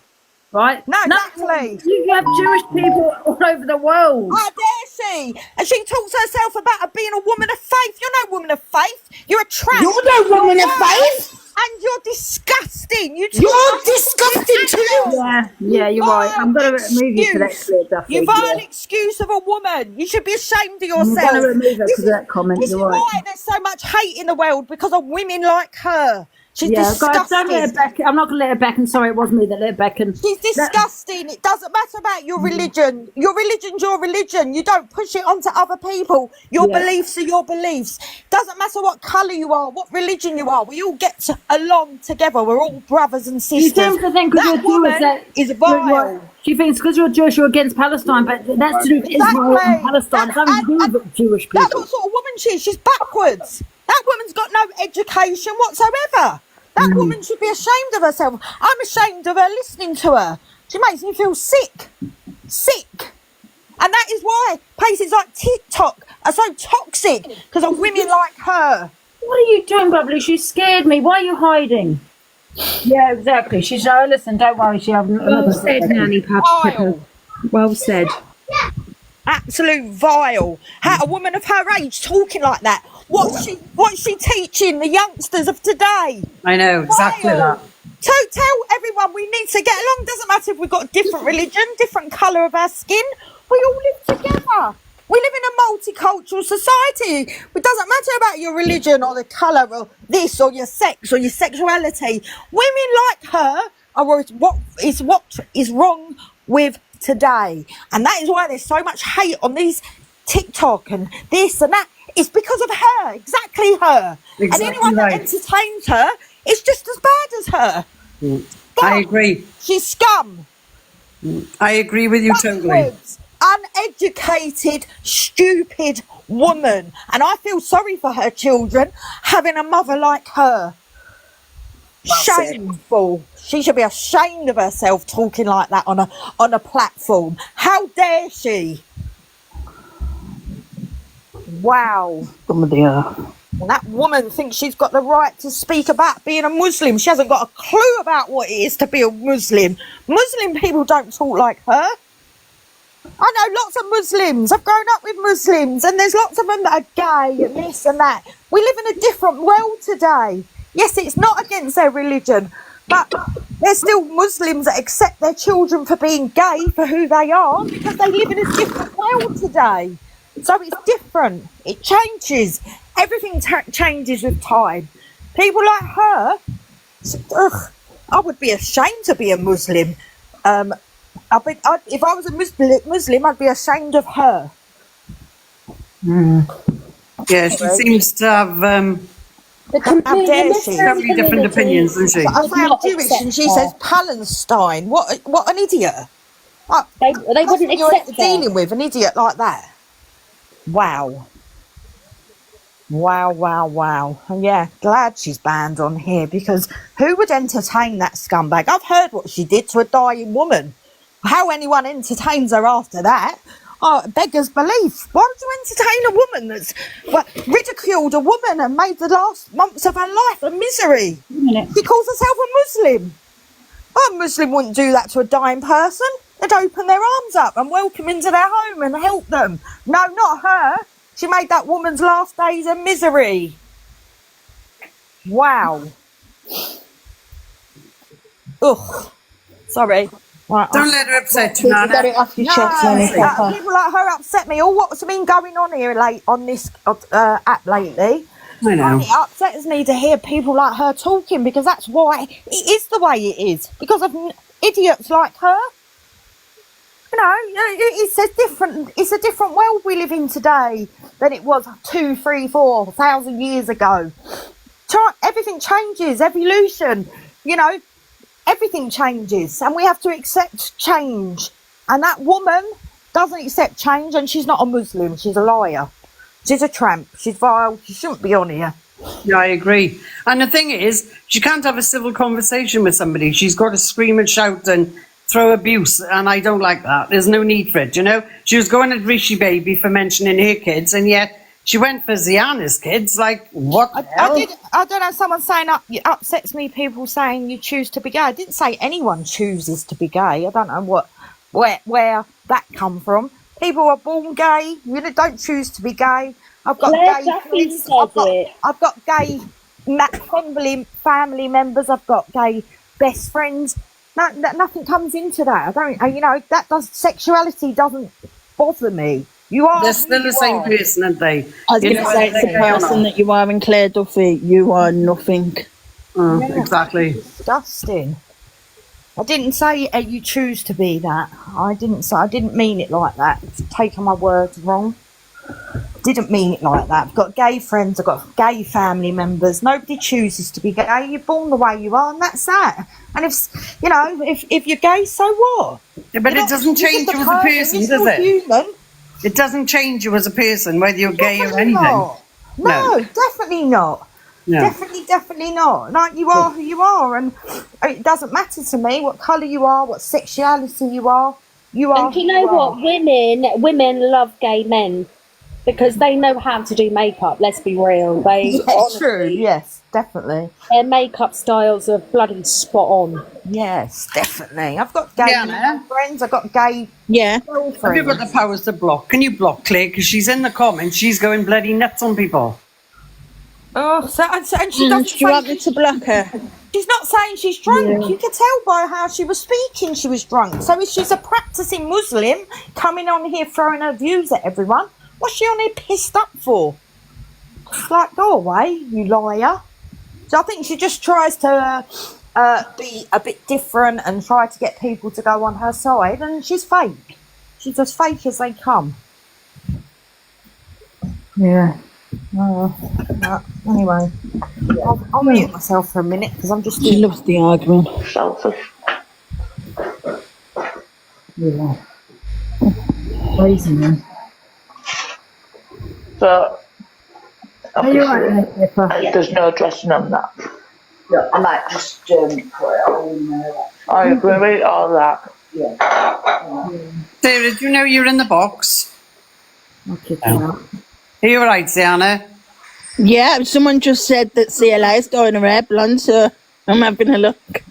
right? No, exactly. You have Jewish people all over the world. How dare she? And she talks herself about being a woman of faith. You're no woman of faith. You're a tramp. You're no woman of faith. And you're disgusting. You're disgusting too. Yeah, you're right. I'm going to remove you for that, Clare Duffy. You vile excuse of a woman. You should be ashamed of yourself. I'm going to remove her because of that comment. This is You're right. why there's so much hate in the world, because of women like her. She's disgusting. Guys, don't let her back. I'm not going to let her back. And sorry, it was me that let her back. And she's disgusting. It doesn't matter about your religion. Your religion's your religion. You don't push it onto other people. Your beliefs are your beliefs. Doesn't matter what colour you are, what religion you are. We all get along together. We're all brothers and sisters. You seem to think because you're Jewish that is vile. She thinks because you're Jewish you're against Palestine, but that's to do with Israel and Palestine. It's nothing to do with Jewish people. That's what sort of woman she is. She's backwards. That woman's got no education whatsoever. That woman should be ashamed of herself. I'm ashamed of her listening to her. She makes me feel sick. Sick. And that is why places like TikTok are so toxic, because of women like her. What are you doing, Bubbly? She scared me. Why are you hiding? Yeah, exactly. She's listen, don't worry. She Well said, Nanny Pepper. Well said. Absolute vile. How a woman of her age talking like that. What's she teaching the youngsters of today? I know, exactly that. So tell everyone we need to get along. Doesn't matter if we've got a different religion, different colour of our skin. We all live together. We live in a multicultural society. It doesn't matter about your religion or the colour or this or your sex or your sexuality. Women like her are what is wrong with today. And that is why there's so much hate on these TikTok and this and that. It's because of her, exactly her. Exactly. And anyone that entertains her is just as bad as her. I agree. She's scum. I agree with you totally. Uneducated, stupid woman. And I feel sorry for her children having a mother like her. Shameful. She should be ashamed of herself talking like that on a platform. How dare she? Wow. Some of the And that woman thinks she's got the right to speak about being a Muslim. She hasn't got a clue about what it is to be a Muslim. Muslim people don't talk like her. I know lots of Muslims. I've grown up with Muslims, and there's lots of them that are gay and this and that. We live in a different world today. Yes, it's not against their religion, but there's still Muslims that accept their children for being gay for who they are because they live in a different world today. So it's different. It changes. Everything changes with time. People like her, I would be ashamed to be a Muslim. If I was a Muslim, I'd be ashamed of her. Yeah, she seems to have How dare she? so many different opinions, doesn't she? I say I'm Jewish and she says Palestine. What an idiot. They wouldn't You're accept her. dealing with an idiot like that. Wow. Wow. And yeah, glad she's banned on here because who would entertain that scumbag? I've heard what she did to a dying woman. How anyone entertains her after that, beggars belief. Why would you entertain a woman that's ridiculed a woman and made the last months of her life a misery? She calls herself a Muslim. A Muslim wouldn't do that to a dying person. They'd open their arms up and welcome into their home and help them. No, not her. She made that woman's last days a misery. Wow. Ugh. Sorry. Right, Don't let her upset you, Nana. Get it off your chest, Lenny. people like her upset me. Oh, what's been going on here on this app lately? I know. And it upsets me to hear people like her talking because that's why it is the way it is. Because of idiots like her. You know, it's a different world we live in today than it was 2, 3, 4,000 years ago. Everything changes, evolution, you know, everything changes and we have to accept change. And that woman doesn't accept change and she's not a Muslim, she's a liar. She's a tramp, she's vile, she shouldn't be on here. Yeah, I agree. And the thing is, she can't have a civil conversation with somebody. She's got to scream and shout and throw abuse, and I don't like that. There's no need for it, you know? She was going at Rishi Baby for mentioning her kids, and yet she went for Ziana's kids. Like, what the hell? I don't know, someone saying it upsets me, people saying you choose to be gay. I didn't say anyone chooses to be gay. I don't know where that come from. People are born gay, you don't choose to be gay. I've got Clare gay Duffy friends. said I've got gay family members. I've got gay best friends. No, nothing comes into that. Sexuality doesn't bother me. You are. They're still the same person, aren't they? I was going to say, it's the person that you are in Clare Duffy. You are nothing. Exactly. Disgusting. I didn't say you choose to be that. I didn't mean it like that. Taking my words wrong. Didn't mean it like that. I've got gay friends, I've got gay family members. Nobody chooses to be gay. You're born the way you are, and that's that. And if you're gay, so what? Yeah, but it doesn't change you as a person, does it? Human. It doesn't change you as a person, whether you're gay or anything. No, definitely not. No. Definitely not. Like, you are who you are, and it doesn't matter to me what colour you are, what sexuality you are. You are. And do you know what? Women love gay men because they know how to do makeup. Let's be real. It's true. Yes, definitely. Their makeup styles are bloody spot on. Yes, definitely. I've got gay friends. I've got gay girlfriends. Have you got the powers to block? Can you block Claire? Because she's in the comments. She's going bloody nuts on people. Oh, and she doesn't. Do you want me to block her? She's not saying she's drunk. You could tell by how she was speaking she was drunk. So if she's a practicing Muslim coming on here throwing her views at everyone, what's she on here pissed up for? It's like, go away, you liar. So I think she just tries to be a bit different and try to get people to go on her side, and she's fake. She's as fake as they come. Yeah. Anyway, I'll mute myself for a minute because I'm just. She loves the argument. Selfish. Yeah. Crazy, man. So, Are you right there, Pippa? there's no dressing on that. Yeah, I might just put it all in there. I agree with all that. Yeah. Sarah, do you know you're in the box? I'll kick her out. Are you alright, Ziana? Yeah, someone just said that CLA is doing her hair blonde, so I'm having a look.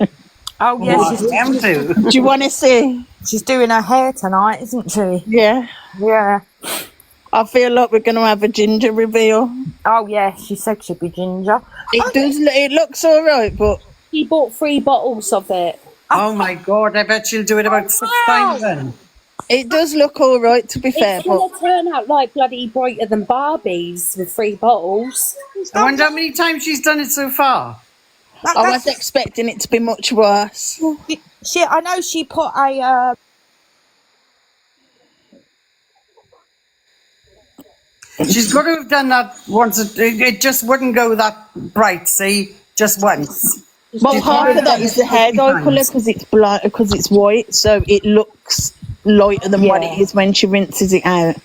Oh yeah, Oh, damn too. Do you want to see? she's doing her hair tonight, isn't she? Yeah. Yeah. I feel like we're going to have a ginger reveal. Oh yeah, she said she'd be ginger. It looks all right, but... He bought 3 bottles of it. Oh my God, I bet she'll do it about 6 times then. It does look all right, to be fair, It's going to turn out like bloody brighter than Barbies with 3 bottles. I wonder how many times she's done it so far. I was expecting it to be much worse. I know she put a... She's got to have done that once. It just wouldn't go that bright, see? Just once. Well, half of that is the hair dye colour because it's black, because it's white, so it looks lighter than what it is when she rinses it out.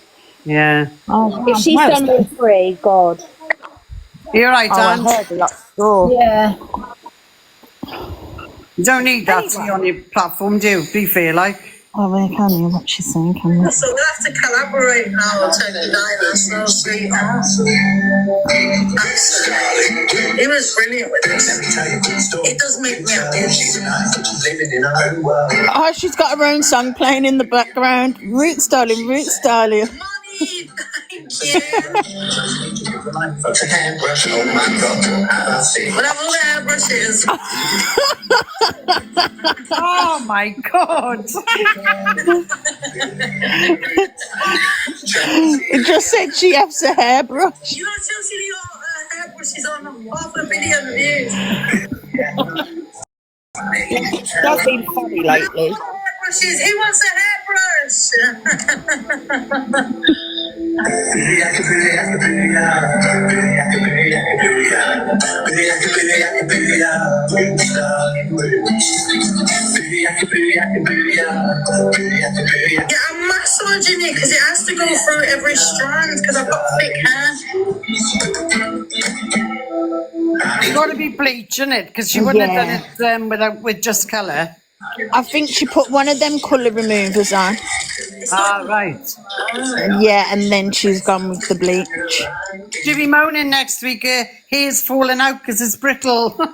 Yeah. Oh, if she's done all 3, God. You're right, Aunt. Yeah. You don't need that tea on your platform, do you? Be fair, like. Oh, well, can you? What she's saying, can you? So we'll have to collaborate now, Tony Diners. No sweet He was brilliant with this. It does make me happy. Oh, she's got her own song playing in the background. Roots, darling, roots, darling. We'll have all the hairbrushes. Oh my God. It just said she has a hairbrush. You know, Chelsea, your hairbrushes on half a billion views. That's been funny lately. Hairbrushes. Who wants a hairbrush? Yeah, I'm massaging it because it has to go through every strand because I've got thick hair. It's got to be bleach, isn't it? Because she wouldn't have done it with just colour. I think she put one of them colour removers on. Ah, right. Yeah, and then she's gone with the bleach. She'll be moaning next week. Hair's falling out because it's brittle. I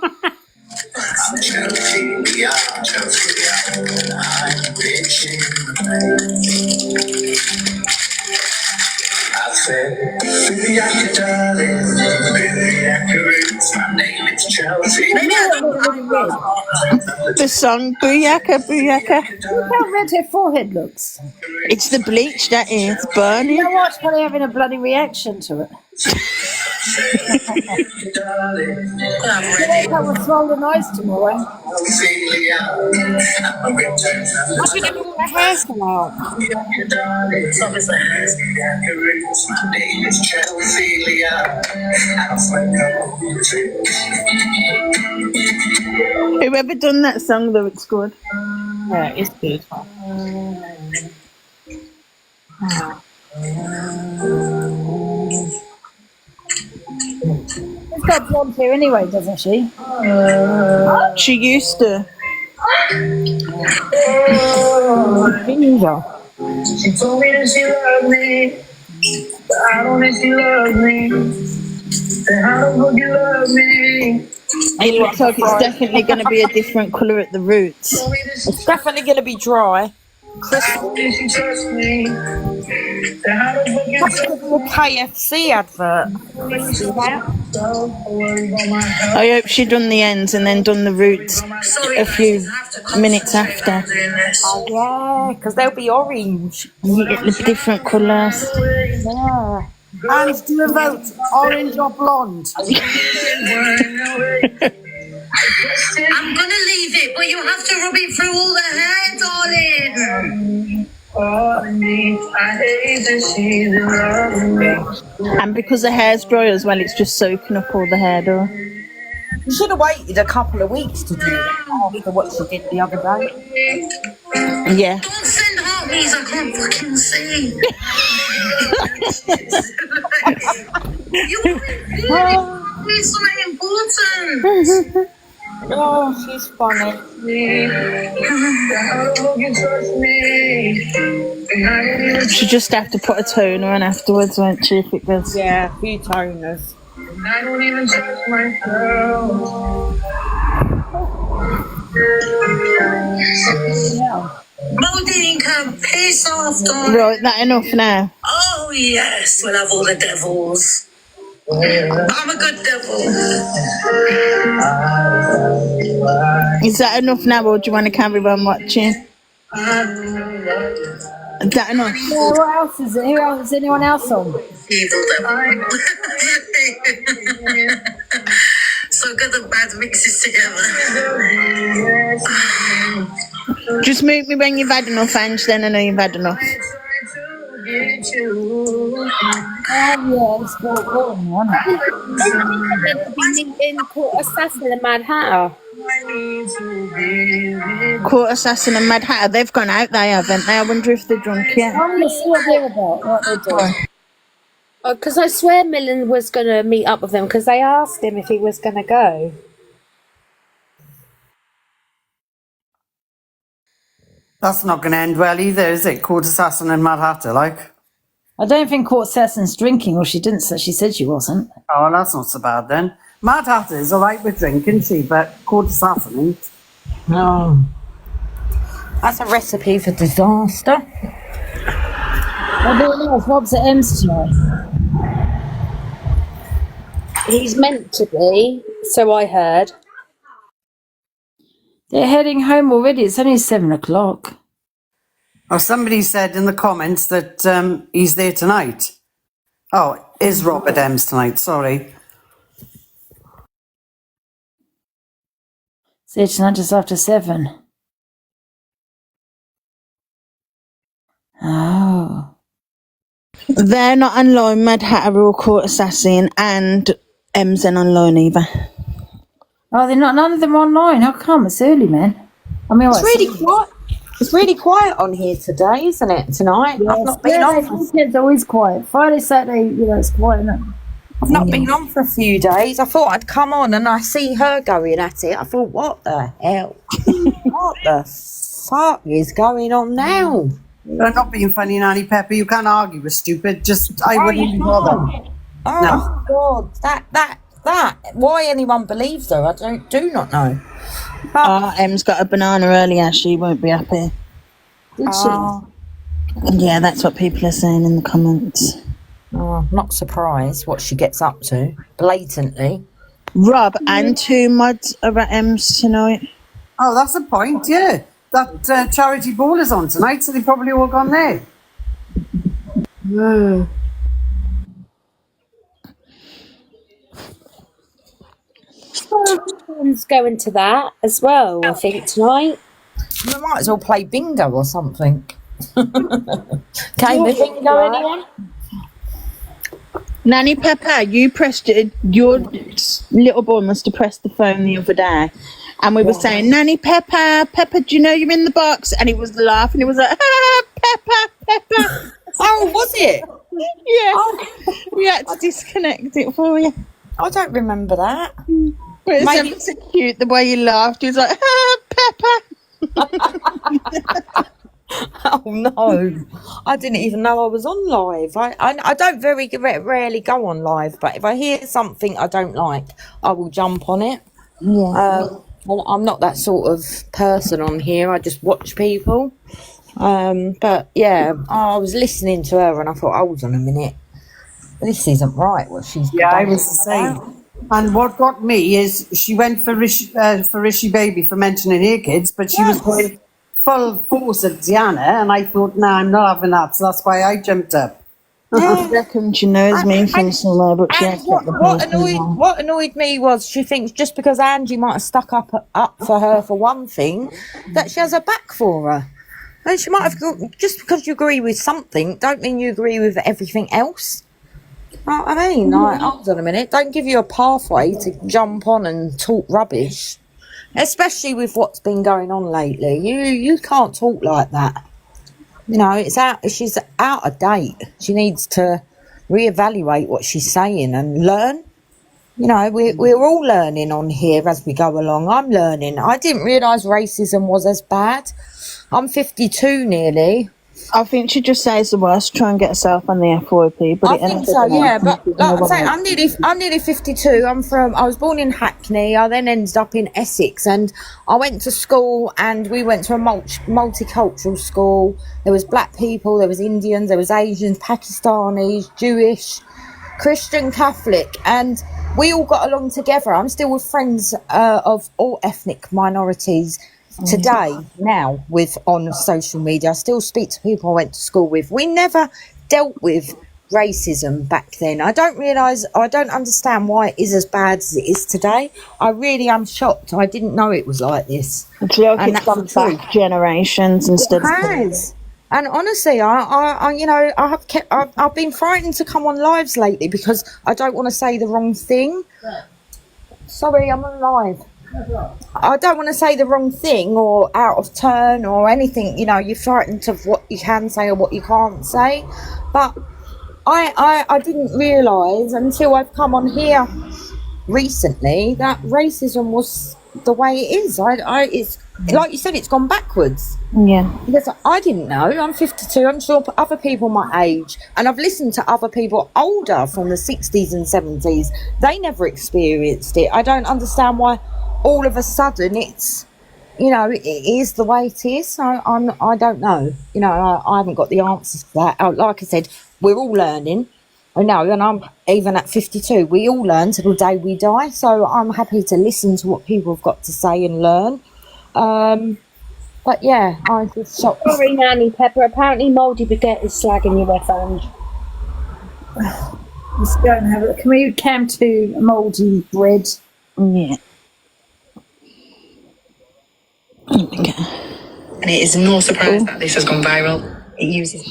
said, Billy, I can darling, Billy, I can roots, my name is Chelsea. Maybe I don't The song Booyaka, Booyaka. Look how red her forehead looks. It's the bleach that is burning. You know what? She's probably having a bloody reaction to it. I will swollen eyes tomorrow. I think everyone her hair's come out. Whoever done that song though, it's good. Yeah, it's good. She's got blonde hair anyway, doesn't she? She used to. Ginger. She told me that she loved me, but I don't think she loves me. Then how the fuck you love me? It looks like it's definitely going to be a different colour at the roots. It's definitely going to be dry. Crystal. She trusts me. Then how the fuck you That's a KFC advert. I hope she done the ends and then done the roots a few minutes after. Oh yeah, because they'll be orange. You get the different colours. Yeah. And do a vote, orange or blonde. I'm gonna leave it, but you have to rub it through all the hair, darling. And because the hair's dry as well, it's just soaking up all the hair though. You should have waited a couple of weeks to do it after what she did the other day. Yeah. Don't send heartbeats, I can't fucking see. You really something important. Oh, she's funny. She just have to put a toner on afterwards, won't she, if it goes? Yeah, a few toners. I don't even trust myself. Molding can piss off, darling. Right, that enough now. Oh yes, we'll have all the devils. I'm a good devil. Is that enough now, or do you want to carry on watching? Is that enough? Yeah, what else is it? Who else? Is anyone else on? Evil devil. So good and bad mixes together. Just mute me when you've had enough, Ange, then I know you've had enough. Oh, yes, well, wasn't it? Meant to be meeting Court Assassin and Mad Hatter. Court Assassin and Mad Hatter, they've gone out, they haven't they? I wonder if they're drunk yet. I want to see what they're about, what they're doing. Because I swear Millen was going to meet up with them because they asked him if he was going to go. That's not going to end well either, is it? Court Assassin and Mad Hatter, like? I don't think Court Assassin's drinking, or she didn't say, she said she wasn't. Oh, well, that's not so bad then. Mad Hatter is all right with drinking, she, but Court Assassin ain't. No. That's a recipe for disaster. What doing else? Rob's at M's tonight. He's meant to be, so I heard. They're heading home already. It's only 7 o'clock. Oh, somebody said in the comments that he's there tonight. Oh, is Rob at M's tonight? Sorry. So tonight just after 7. Oh. They're not online, Mad Hatter or Court Assassin, and M's ain't online either. Oh, they're not. None of them are online. How come? It's early, man. I mean, It's really quiet. It's really quiet on here today, isn't it? Tonight. Yes, I've not been on. Weekend's always quiet. Friday, Saturday, it's quiet, isn't it? I've not been on for a few days. I thought I'd come on and I see her going at it. I thought, what the hell? What the fuck is going on now? They're not being funny, Nanny Pepper. You can't argue with stupid. Just, I wouldn't even bother. Oh, No. God. That. Why anyone believes her, I do not know. M's got a banana earlier. She won't be happy. Did she? Yeah, that's what people are saying in the comments. Oh, I'm not surprised what she gets up to, blatantly. Rob and 2 mods are at M's tonight. Oh, that's the point, yeah. That charity ball is on tonight, so they've probably all gone there. No. Someone's going to that as well, I think, tonight. We might as well play bingo or something. Game of bingo, anyone? Nanny Pepper, you pressed it. Your little boy must have pressed the phone the other day, and we were saying, "Nanny Pepper, Pepper, do you know you're in the box?" And he was laughing. He was like, "Ah, Pepper." Oh, was it? Yeah. Oh. We had to disconnect it for you. I don't remember that. But it's ever so cute the way you laughed. He was like, "Ah, Pepper." Oh no, I didn't even know I was on live. I don't very rarely go on live, but if I hear something I don't like, I will jump on it. Yeah. Well, I'm not that sort of person on here. I just watch people. But yeah, I was listening to her and I thought, hold on a minute, this isn't right. What she's I was the same. And what got me is she went for Rishi Baby for mentioning her kids, but she was going full force at Diana, and I thought, nah, I'm not having that, so that's why I jumped up. I reckon she knows me from somewhere, but she has got the what annoyed me was she thinks just because Angie might have stuck up for her for one thing, that she has a back for her. And she might have, just because you agree with something, don't mean you agree with everything else. I mean, like, hold on a minute, don't give you a pathway to jump on and talk rubbish. Especially with what's been going on lately. You can't talk like that. You know, she's out of date. She needs to reevaluate what she's saying and learn. You know, we're all learning on here as we go along. I'm learning. I didn't realise racism was as bad. I'm 52 nearly. I think she just says the worst, try and get herself on the FYP, but I it ends think up so, in yeah. anything But she's like I'm never saying, like. I'm nearly 52. I was born in Hackney. I then ended up in Essex, and I went to school, and we went to a multicultural school. There was black people, there was Indians, there was Asians, Pakistanis, Jewish, Christian, Catholic, and we all got along together. I'm still with friends of all ethnic minorities today, now, with on social media. I still speak to people I went to school with. We never dealt with racism back then. I don't understand why it is as bad as it is today. I really am shocked. I didn't know it was like this. It's like And it's that's the gone truth. back generations instead It of has. And honestly, I've been frightened to come on lives lately because I don't want to say the wrong thing. Sorry, I'm on live. I don't want to say the wrong thing or out of turn or anything. You're frightened of what you can say or what you can't say. But I didn't realise until I've come on here recently that racism was the way it is. It's like you said, it's gone backwards. Yeah. Because I didn't know. I'm 52. I'm sure other people my age, and I've listened to other people older from the 60s and 70s. They never experienced it. I don't understand why all of a sudden it's, it is the way it is. I don't know. I haven't got the answers for that. Like I said, we're all learning. I know, and I'm even at 52. We all learn till the day we die. So I'm happy to listen to what people have got to say and learn. But yeah, I was just shocked. Sorry, Nanny Pepper. Apparently, Mouldy Baguette is slagging you off, Ange. Let's go and have a look. Can we cam to mouldy bread? Yeah. And it is no surprise that this has gone viral. It uses.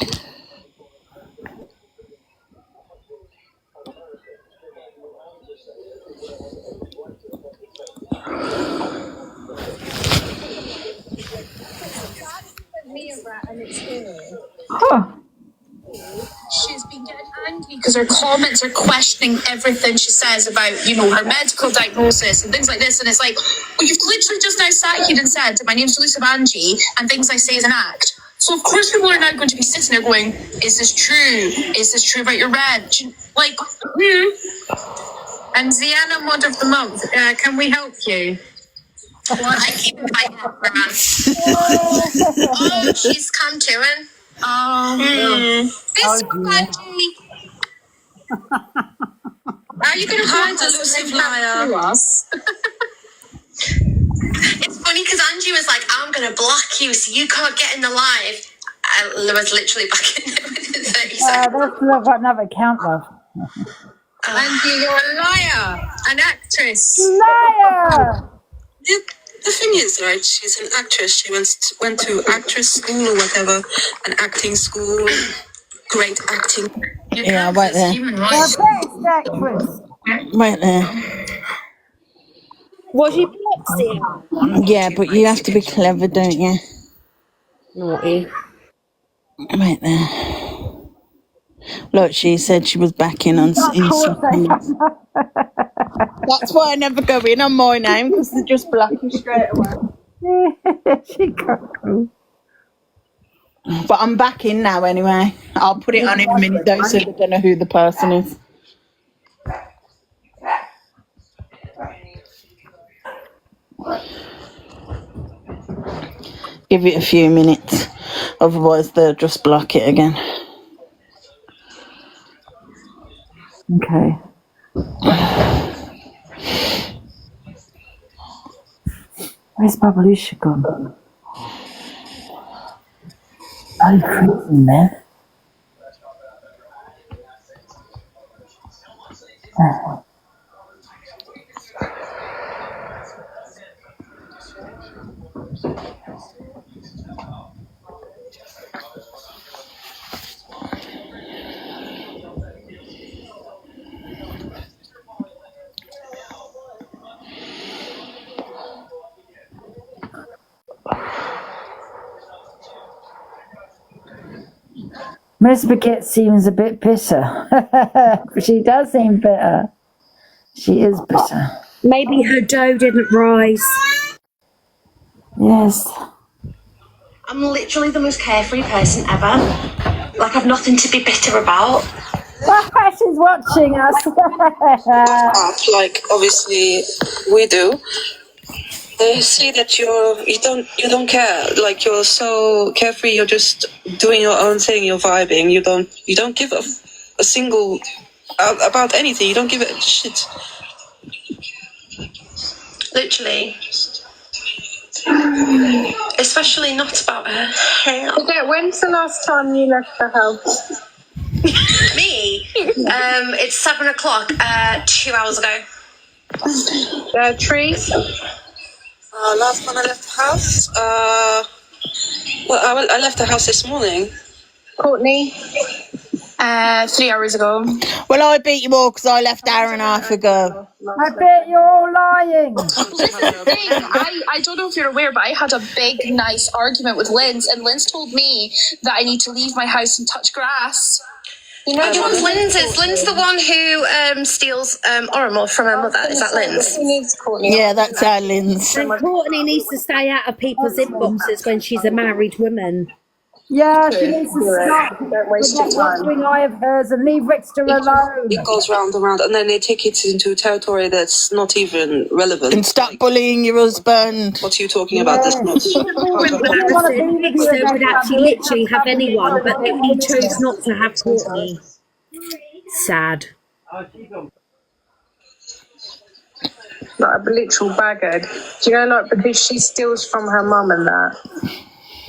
Huh. She's been getting angry because her comments are questioning everything she says about, her medical diagnosis and things like this. And it's like, well, you've literally just now sat here and said, my name's Elusive Angie, and things I say is an act. So of course people are now going to be sitting there going, is this true? Is this true about your reg? Like, And Ziana Mod of the Month, can we help you? I keep inviting her around. Oh, she's come to it. This Angie. Are you going to find elusive liar? Us? It's funny because Angie was like, I'm going to block you so you can't get in the live. I was literally back in there within 30 seconds. That's another account, love. Angie, you're a liar. An actress. Liar! The thing is, right, she's an actress. She went to actress school or whatever, an acting school, great acting. Yeah, right there. Human rights. Right there. Was you blocked, Ziana? Yeah, but you have to be clever, don't you? Naughty. Right there. Look, she said she was back in on in some comments. That's why I never go in on my name, because they just block you straight away. She got cool. But I'm back in now anyway. I'll put it on in a minute though, so they don't know who the person is. Give it a few minutes, otherwise they'll just block it again. Okay. Where's Babalusha gone? Oh, crazy, man. Miss Baguette seems a bit bitter. She does seem bitter. She is bitter. Maybe her dough didn't rise. Yes. I'm literally the most carefree person ever. Like, I've nothing to be bitter about. She's watching us. Like obviously we do. They see that you don't care. Like you're so carefree. You're just doing your own thing. You're vibing. You don't give a single about anything. You don't give a shit. Literally. Especially not about her hair. Okay, when's the last time you left the house? Me? It's 7 o'clock, 2 hours ago. Trees? Last time I left the house, I left the house this morning. Courtney? 3 hours ago. Well, I beat you all because I left an hour and a half ago. I bet you're all lying. I don't know if you're aware, but I had a big, nice argument with Linz, and Linz told me that I need to leave my house and touch grass. You know, which one's Linz? Is Linz the one who steals Oromore from her mother? Is that Linz? Yeah, that's our Linz. And Courtney needs to stay out of people's inboxes when she's a married woman. Yeah, she needs to stop with that watching eye of hers and leave Rickster alone. It goes round and round, and then they take it into territory that's not even relevant. And stop bullying your husband. What are you talking about? That's not. Rickster would actually literally have anyone, but he chose not to have Courtney. Sad. Like a literal bagged. Do you know, like, because she steals from her mum and that,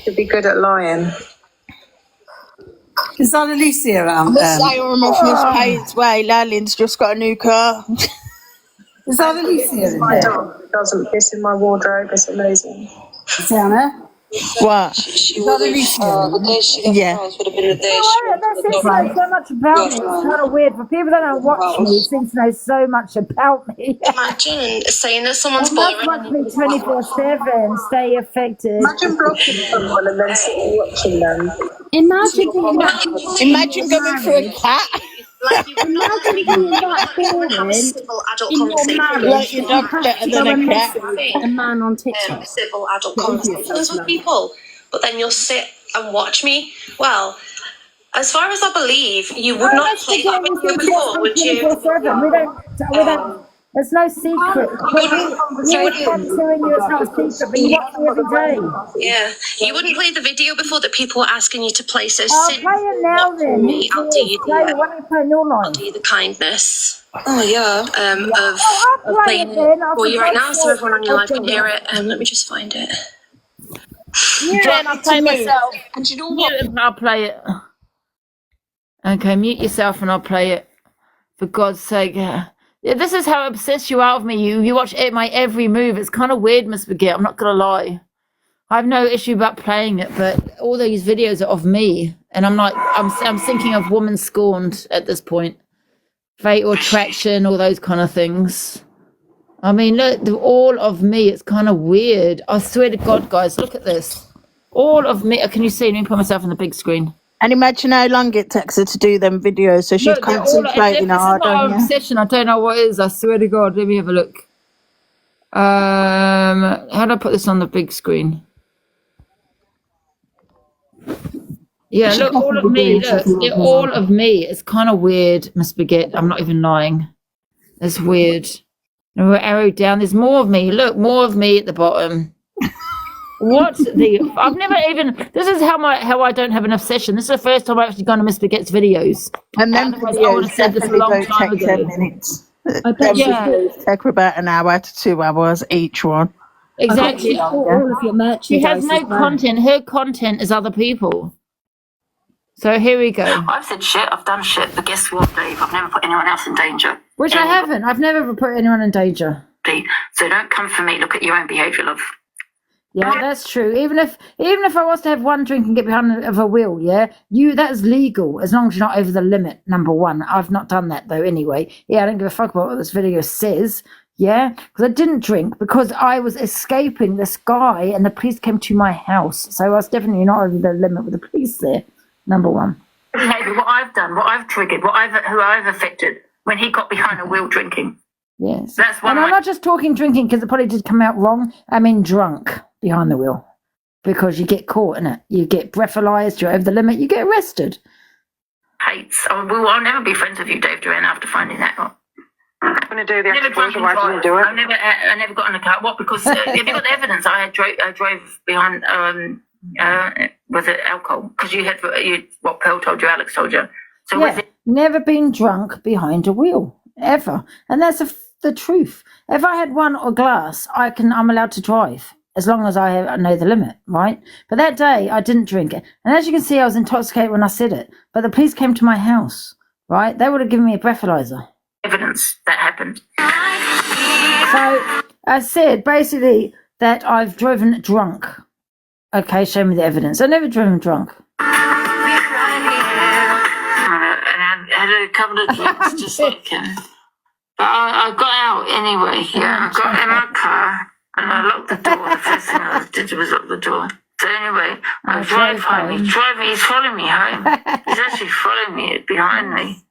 she'd be good at lying. Is that Alicia around? The Oromore must pay its way. Lalin's just got a new car. Is that Alicia in My there? dog doesn't piss in my wardrobe. It's amazing. Is Anna? What? She would have, the day she left the house would have been the day she That seems to know so much about me. It's kind of weird. For people that don't watch me, it seems to know so much about me. Imagine saying that someone's Must watch me 24/7. Stay affected. Imagine blocking someone and then sitting watching them. Imagine being that. Imagine going for a cat. Like, you would not Imagine being that have a boring civil adult in your conversation. marriage. Like your dog's better You than go a and cat. message a man on TikTok. Civil adult conversations with people, but then you'll sit and watch me. Well, as far as I believe, you would not play that video before, would you? 24/7. We don't. There's no secret. It's not a secret, but you watch me every day. Yeah, you wouldn't play the video before that people were asking you to play. So I'll sit play it now then. me. I'll do you Play it. Why don't you play your line? I'll do you the kindness. Oh yeah. Of playing it for you right now, so everyone on your live can hear it. Let me just find it. Jen, I'll play myself. And you know Mute what? and I'll play it. Okay, mute yourself and I'll play it. For God's sake. Yeah, this is how obsessed you are with me. You watch my every move. It's kind of weird, Miss Baguette. I'm not gonna lie. I have no issue about playing it, but all these videos are of me, and I'm thinking of woman scorned at this point. Fatal attraction, all those kind of things. I mean, look, all of me. It's kind of weird. I swear to God, guys, look at this. All of me. Can you see? Let me put myself on the big screen. And imagine how long it takes her to do them videos, so she's Look, concentrating hard this is my on you. obsession. I don't know what it is. I swear to God. Let me have a look. How do I put this on the big screen? Yeah, look, all of me. Look, all of me. It's kind of weird, Miss Baguette. I'm not even lying. It's weird. And we're arrowed down. There's more of me. Look, more of me at the bottom. I've never even. This is how I don't have an obsession. This is the first time I've actually gone to Miss Baguette's videos. And then I would have said this a long time take ago. 10 minutes. I bet Take about an hour to 2 hours each one. Exactly. all of your merchandise. She has no as well. content. Her content is other people. So here we go. I've said shit. I've done shit. But guess what, Dave? I've never put anyone else in danger. Which I haven't. I've never put anyone in danger. So don't come for me. Look at your own behaviour, love. Yeah, that's true. Even if I was to have one drink and get behind of a wheel, yeah, that is legal as long as you're not over the limit. Number one, I've not done that though. Anyway, yeah, I don't give a fuck about what this video says. Yeah, because I didn't drink because I was escaping this guy and the police came to my house, so I was definitely not over the limit with the police there. Number one. Behaviour, what I've done, what I've triggered, who I've affected when he got behind a wheel drinking. Yes, That's one and of I'm my- not just talking drinking because it probably did come out wrong. I mean drunk behind the wheel. because you get caught in it. You get breathalyzed, you're over the limit, you get arrested. Hates. I'll never be friends with you, Dave Duran, after finding that out. I'm going to do the exposure. Why didn't you do it? I never got in the car. What? Because have you got the evidence? I drove behind. Was it alcohol? Because what Pearl told you, Alex told you. So was it? Never been drunk behind a wheel ever, and that's the truth. If I had one or glass, I'm allowed to drive as long as I know the limit, right? But that day I didn't drink it, and as you can see, I was intoxicated when I said it. But the police came to my house, right? They would have given me a breathalyzer. Evidence that happened. So I said basically that I've driven drunk. Okay, show me the evidence. I've never driven drunk. And I had a couple of drinks just like him. But I got out anyway. Yeah, I got in my car and I locked the door. The first thing I did was lock the door. So anyway, I drive home. He's following me home. He's actually following me behind me.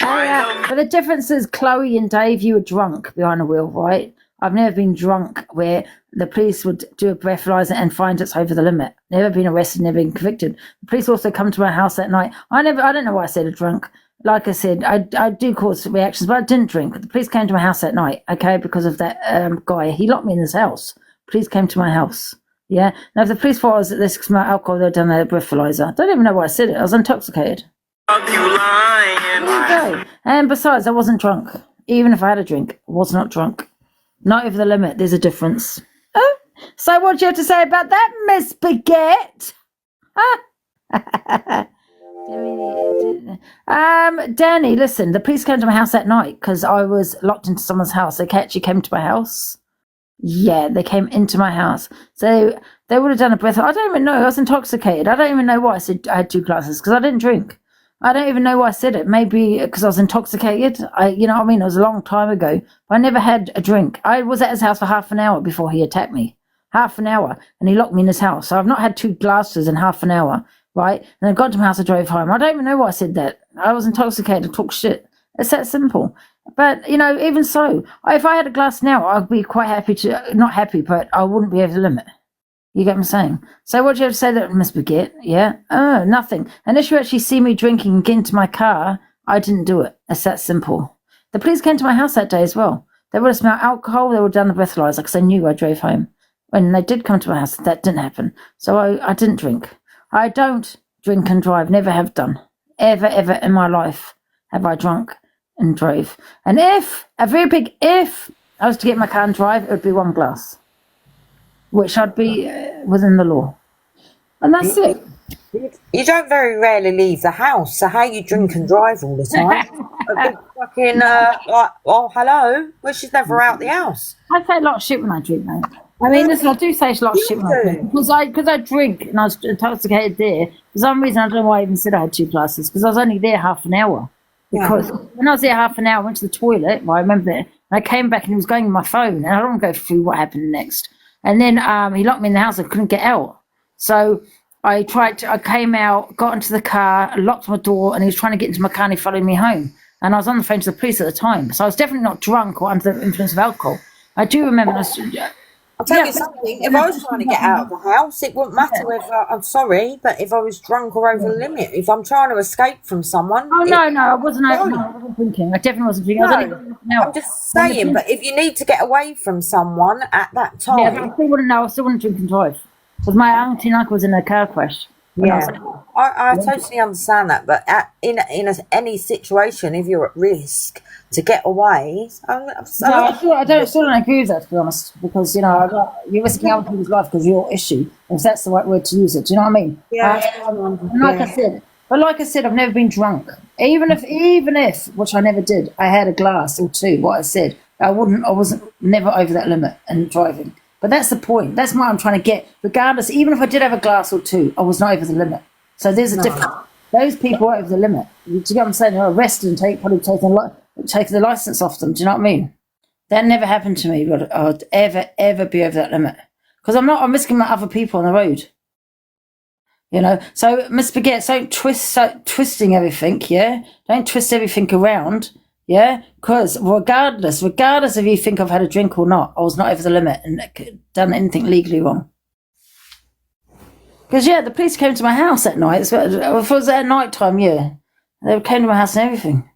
But the difference is, Chloe and Dave, you were drunk behind the wheel, right? I've never been drunk where the police would do a breathalyzer and find it's over the limit. Never been arrested, never been convicted. The police also come to my house that night. I don't know why I said a drunk. Like I said, I do cause reactions, but I didn't drink. The police came to my house that night, okay, because of that guy. He locked me in his house. Police came to my house. Yeah. Now, if the police thought I was at this smell alcohol, they'd done a breathalyzer. I don't even know why I said it. I was intoxicated. There you go. And besides, I wasn't drunk. Even if I had a drink, I was not drunk. Not over the limit. There's a difference. Oh, so what do you have to say about that, Miss Baguette? Danny, listen, the police came to my house that night because I was locked into someone's house. They actually came to my house. Yeah, they came into my house. So they would have done a breath. I don't even know. I was intoxicated. I don't even know why I said I had 2 glasses because I didn't drink. I don't even know why I said it. Maybe because I was intoxicated. You know what I mean? It was a long time ago. But I never had a drink. I was at his house for half an hour before he attacked me. Half an hour. And he locked me in his house. So I've not had 2 glasses in half an hour, right? And I got to my house, I drove home. I don't even know why I said that. I was intoxicated, talk shit. It's that simple. But, you know, even so, if I had a glass now, I'd be quite happy to, not happy, but I wouldn't be over the limit. You get what I'm saying? So what do you have to say that, Miss Baguette? Yeah? Oh, nothing. And if you actually see me drinking and get into my car, I didn't do it. It's that simple. The police came to my house that day as well. They would have smelled alcohol. They would have done the breathalyzer because they knew I drove home. When they did come to my house, that didn't happen. So I didn't drink. I don't drink and drive. Never have done. Ever in my life have I drunk and drove. And if, a very big if, I was to get in my car and drive, it would be 1 glass. Which I'd be within the law. And that's it. You don't very rarely leave the house, so how you drink and drive all the time? A big fucking, like, oh, hello? Well, she's never out the house. I say a lot of shit when I drink, mate. I mean, listen, I do say a lot of shit when I drink. Because I drink and I was intoxicated there. For some reason, I don't know why I even said I had 2 glasses, because I was only there half an hour. Because when I was there half an hour, I went to the toilet, well, I remember that, and I came back and he was going on my phone, and I don't want to go through what happened next. And then he locked me in the house. I couldn't get out. So I came out, got into the car, locked my door, and he was trying to get into my car and he followed me home. And I was on the phone to the police at the time. So I was definitely not drunk or under the influence of alcohol. I do remember. I'll tell you something, if I was trying to get out of the house, it wouldn't matter whether, I'm sorry, but if I was drunk or over the limit, if I'm trying to escape from someone... Oh, no, I wasn't drinking. I definitely wasn't drinking. I'm just saying, but if you need to get away from someone at that time... Yeah, but I still wouldn't drink and drive. Because my auntie and uncle was in a car crash. Yeah, I totally understand that, but in any situation, if you're at risk to get away, I still don't agree with that, to be honest, because you're risking other people's life because of your issue, if that's the right word to use it. Do you know what I mean? Yeah. Like I said, I've never been drunk. Even if, which I never did, I had a glass or 2. What I said, I wasn't never over that limit in driving. But that's the point. That's what I'm trying to get. Regardless, even if I did have a glass or 2, I was not over the limit. So there's a difference. Those people are over the limit. Do you get what I'm saying? They're arrested and probably taking the license off them. Do you know what I mean? That never happened to me. But I'd ever be over that limit. Because I'm risking my other people on the road. So Miss Baguette, don't twisting everything, yeah? Don't twist everything around. Yeah, because regardless if you think I've had a drink or not, I was not over the limit and done anything legally wrong. Because, yeah, the police came to my house at night. If it was at night time, yeah. They came to my house and everything.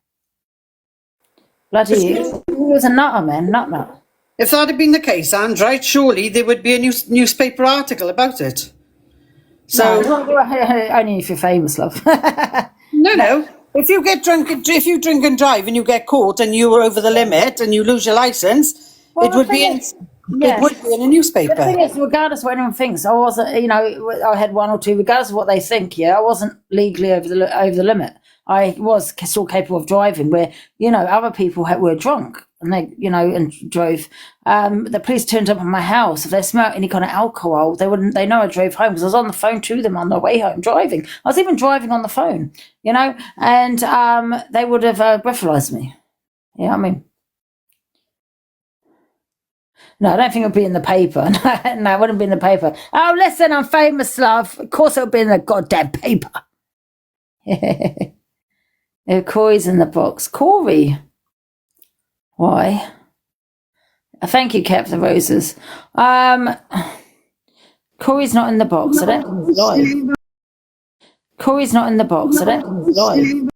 Bloody, he was a nutter, man, nut. If that had been the case, and right, surely there would be a newspaper article about it. So no, only if you're famous, love. no. If you drink and drive and you get caught and you were over the limit and you lose your license, it would be in a newspaper. The thing is, regardless of what anyone thinks, I wasn't. I had one or two. Regardless of what they think, I wasn't legally over the limit. I was still capable of driving, where other people were drunk and they and drove. The police turned up at my house. If they smelled any kind of alcohol, they know I drove home because I was on the phone to them on the way home driving. I was even driving on the phone, and they would have breathalyzed me. You know what I mean? No, I don't think it would be in the paper. No, it wouldn't be in the paper. Oh, listen, I'm famous, love. Of course it would be in the goddamn paper. Corey's in the box. Corey. Why? Thank you, Cap, the roses. Corey's not in the box. I don't think he's live. Corey's not in the box. I don't think he's live.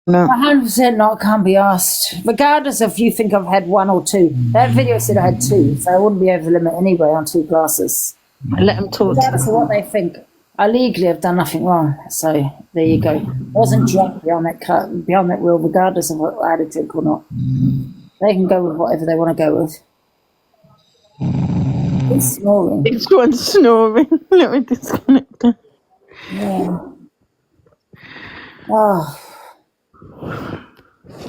No. 100% not, can't be asked. Regardless if you think I've had one or two. That video said I had two, so I wouldn't be over the limit anyway on 2 glasses. I let them talk. Regardless of what they think. I legally have done nothing wrong, so there you go. I wasn't drunk beyond that wheel, regardless of what I had a drink or not. They can go with whatever they want to go with. It's snoring. It's one snoring. Let me disconnect her. Yeah.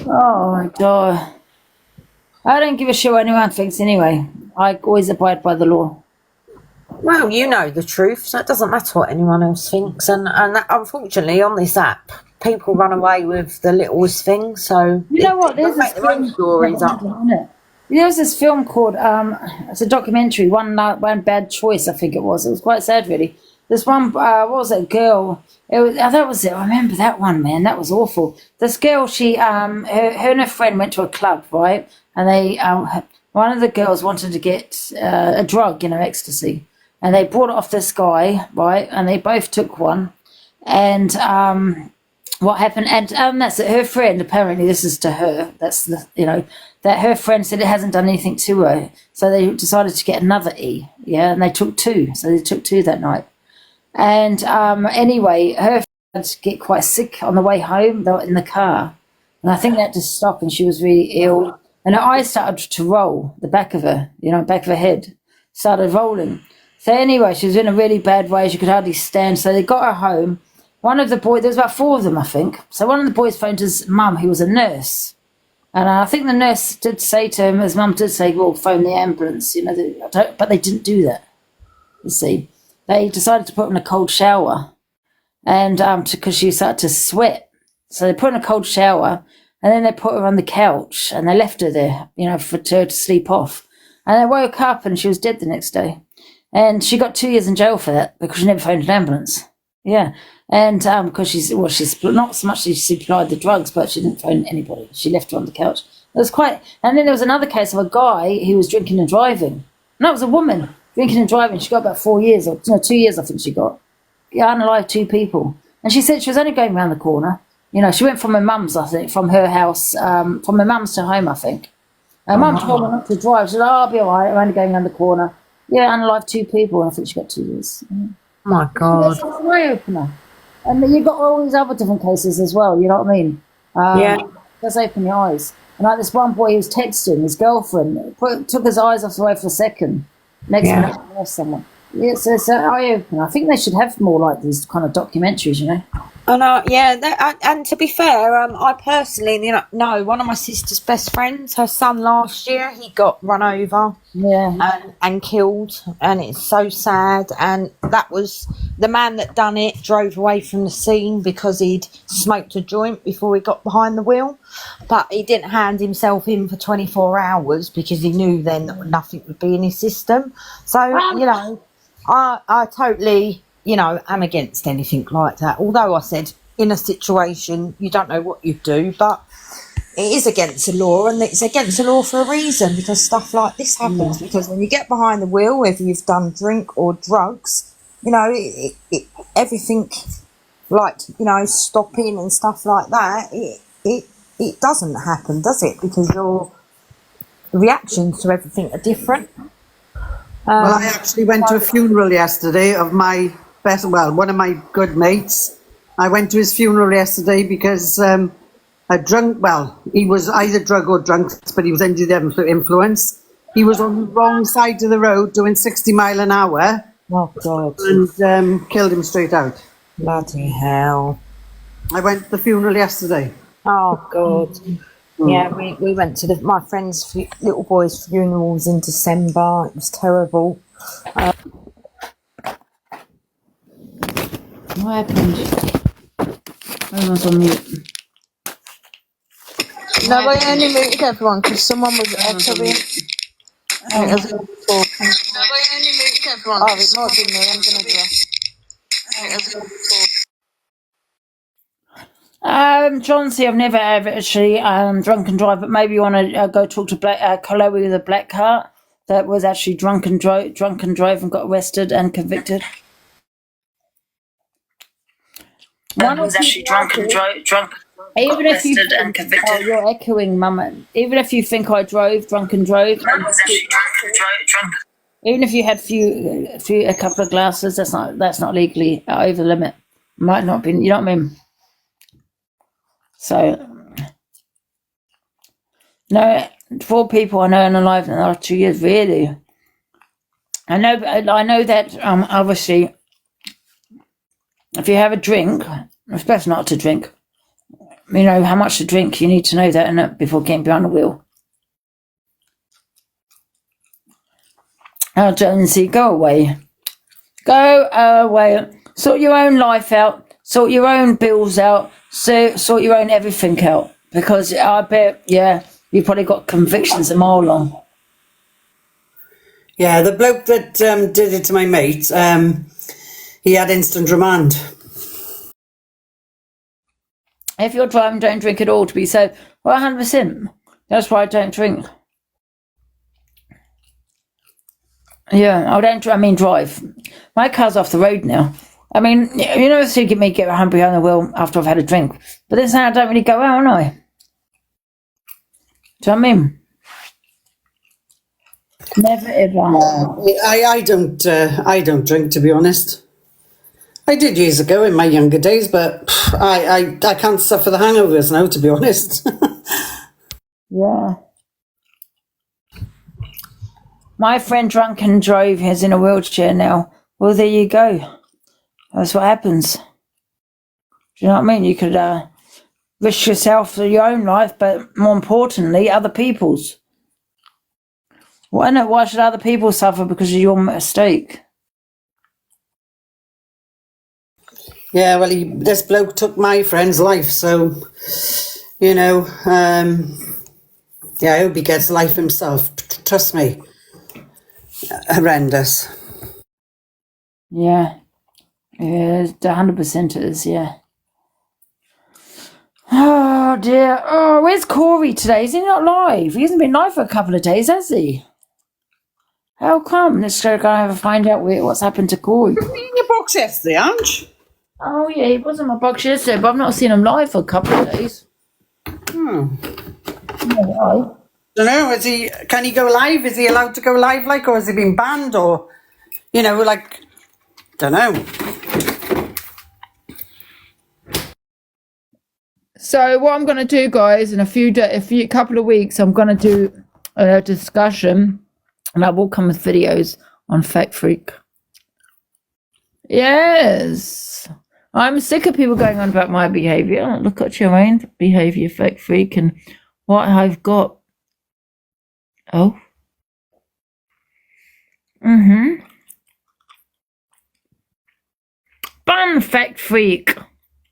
Oh my God. I don't give a shit what anyone thinks anyway. I always abide by the law. Well, you know the truth, so it doesn't matter what anyone else thinks. And that, unfortunately, on this app, people run away with the littlest things. So you know what? There's make their own stories up. There was this film called it's a documentary, One Bad Choice, I think it was. It was quite sad, really. This one, what was it? Girl. That was it. I remember that one, man. That was awful. This girl, she, her and her friend went to a club, right? And they, one of the girls wanted to get a drug, ecstasy. And they brought it off this guy, right? And they both took one. And what happened? And that's it. Her friend, apparently, this is to her. That's that her friend said it hasn't done anything to her. So they decided to get another E, and they took 2. So they took 2 that night. And anyway, her friend get quite sick on the way home. They were in the car. And I think that just stopped and she was really ill. And her eyes started to roll, the back of her, back of her head started rolling. So anyway, she was in a really bad way. She could hardly stand. So they got her home. One of the boys, there was about 4 of them, I think. So one of the boys phoned his mum, who was a nurse. And I think the nurse did say to him, his mum did say, well, phone the ambulance, but they didn't do that, you see. They decided to put her in a cold shower and because she started to sweat. So they put her in a cold shower and then they put her on the couch and they left her there, for her to sleep off. And they woke up and she was dead the next day. And she got 2 years in jail for that because she never phoned an ambulance. Yeah. And because she's not so much that she supplied the drugs, but she didn't phone anybody. She left her on the couch. It was and then there was another case of a guy who was drinking and driving. No, it was a woman drinking and driving. She got about 4 years, or 2 years, I think she got. Yeah, unalive 2 people. And she said she was only going around the corner. She went from her mum's, I think, from her house, from her mum's to home, I think. Her mum told her not to drive. She said, I'll be all right. I'm only going around the corner. Yeah, unalive 2 people, and I think she got 2 years. Oh my God. It's an eye opener. And you've got all these other different cases as well, you know what I mean? Yeah. Just open your eyes. And like this one boy who was texting his girlfriend, took his eyes off the way for a second. Next minute, he lost someone. Yeah, so it's an eye opener. I think they should have more like these kind of documentaries, I know, yeah. And to be fair, I personally, know one of my sister's best friends. Her son last year, he got run over, and killed, and it's so sad. And that was the man that done it. Drove away from the scene because he'd smoked a joint before he got behind the wheel, but he didn't hand himself in for 24 hours because he knew then that nothing would be in his system. So I totally. I'm against anything like that. Although I said in a situation, you don't know what you'd do, but it is against the law, and it's against the law for a reason, because stuff like this happens. Because when you get behind the wheel, whether you've done drink or drugs, you know, everything, like, you know, stopping and stuff like that, it doesn't happen, does it? Because your reactions to everything are different. Well, I actually went to a funeral yesterday of one of my good mates. I went to his funeral yesterday because he was either drug or drunk, but he was under the influence. He was on the wrong side of the road doing 60 mile an hour. Oh, God. And killed him straight out. Bloody hell. I went to the funeral yesterday. Oh, God. Yeah, we went to my friend's little boy's funerals in December. It was terrible. What happened? Everyone's on mute. No, I only muted everyone because someone was echoing. No, I only muted everyone. Oh, it might be me. I'm going to Chauncey, I've never actually drunk and drive, but maybe you want to go talk to Chloe with a black car that was actually drunk and drove and got arrested and convicted. One was actually drunk. Even if you and convicted. Oh, you're echoing, Mama. Even if you think I drunk and drove. One was actually drunk. Even if you had a couple of glasses, that's not legally over the limit. Might not be. You know what I mean? So, no, 4 people I know in alive in the last 2 years, really. I know that, obviously, if you have a drink, it's best not to drink. You know, how much to drink, you need to know that before getting behind the wheel. Oh, Jonesy, go away. Go away. Sort your own life out. Sort your own bills out. Sort your own everything out. Because I bet, you probably got convictions a mile long. Yeah, the bloke that did it to my mate, he had instant remand. If you're driving, don't drink at all to be safe. Well, 100%. That's why I don't drink. Yeah, drive. My car's off the road now. I mean, you never see me get behind the wheel after I've had a drink. But this time I don't really go out, am I? Do you know what I mean? Never ever. I don't drink, to be honest. I did years ago in my younger days, but I can't suffer the hangovers now, to be honest. Yeah. My friend drunk and drove. He's in a wheelchair now. Well, there you go. That's what happens. Do you know what I mean? You could risk yourself for your own life, but more importantly, other people's. Why should other people suffer because of your mistake? Yeah, well, this bloke took my friend's life, so, you know, I hope he gets life himself. Trust me. Horrendous. Yeah. Yeah, 100% it is, yeah. Oh, dear. Oh, where's Corey today? Is he not live? He hasn't been live for a couple of days, has he? How come? Let's go have a find out what's happened to Corey. You were in your box yesterday, aren't you? Oh, yeah, he was in my box yesterday, but I've not seen him live for a couple of days. Don't know, can he go live? Is he allowed to go live, or has he been banned, or, don't know. So what I'm going to do, guys, in a couple of weeks, I'm going to do a discussion, and I will come with videos on Fact Freak. Yes. I'm sick of people going on about my behaviour. Look at your own behaviour, Fact Freak, and what I've got. Oh. Fun, Fact Freak.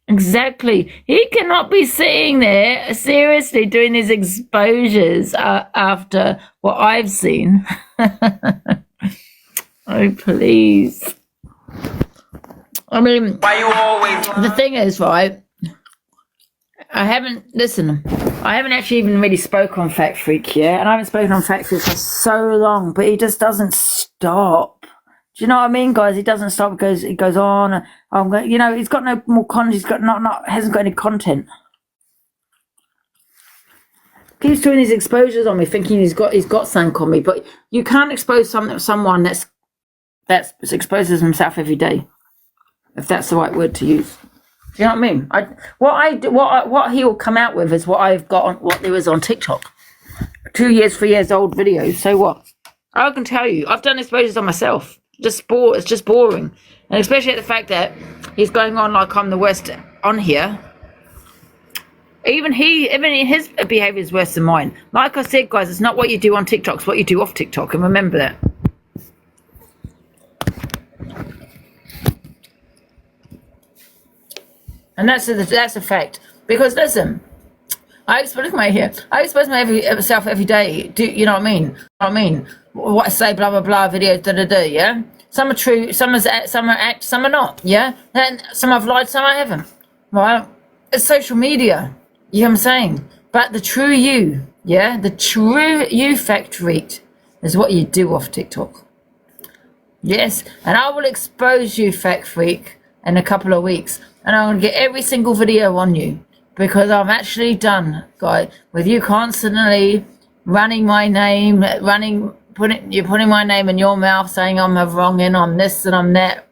Exactly. He cannot be sitting there seriously doing his exposures after what I've seen. Oh, please. I mean, the thing is, right, I haven't actually even really spoke on Fact Freak, yeah? And I haven't spoken on Fact Freak for so long, but he just doesn't stop. Do you know what I mean, guys? He doesn't stop, it goes on. He's got no more content, hasn't got any content. Keeps doing these exposures on me, thinking he's got something on me, but you can't expose someone that exposes himself every day, if that's the right word to use. Do you know what I mean? What he will come out with is what I've got on what there is on TikTok. 2 years, 3 years old videos. So what? I can tell you, I've done exposures on myself. It's just boring, and especially the fact that he's going on like I'm the worst on here. Even his behaviour is worse than mine. Like I said, guys, it's not what you do on TikTok, it's what you do off TikTok, and remember that. And that's a fact. Because listen, I expose myself every day. Do you know what I mean? What I say, blah blah blah, videos, yeah. Some are true, some are act, some are not, yeah. And some I've lied, some I haven't. Right? It's social media. You know what I'm saying? But the true you, yeah, the true you Fact Freak is what you do off TikTok. Yes, and I will expose you, Fact Freak, in a couple of weeks, and I'm gonna get every single video on you because I'm actually done, guys, with you constantly running my name, you're putting my name in your mouth, saying I'm a wrongin', I'm this and I'm that.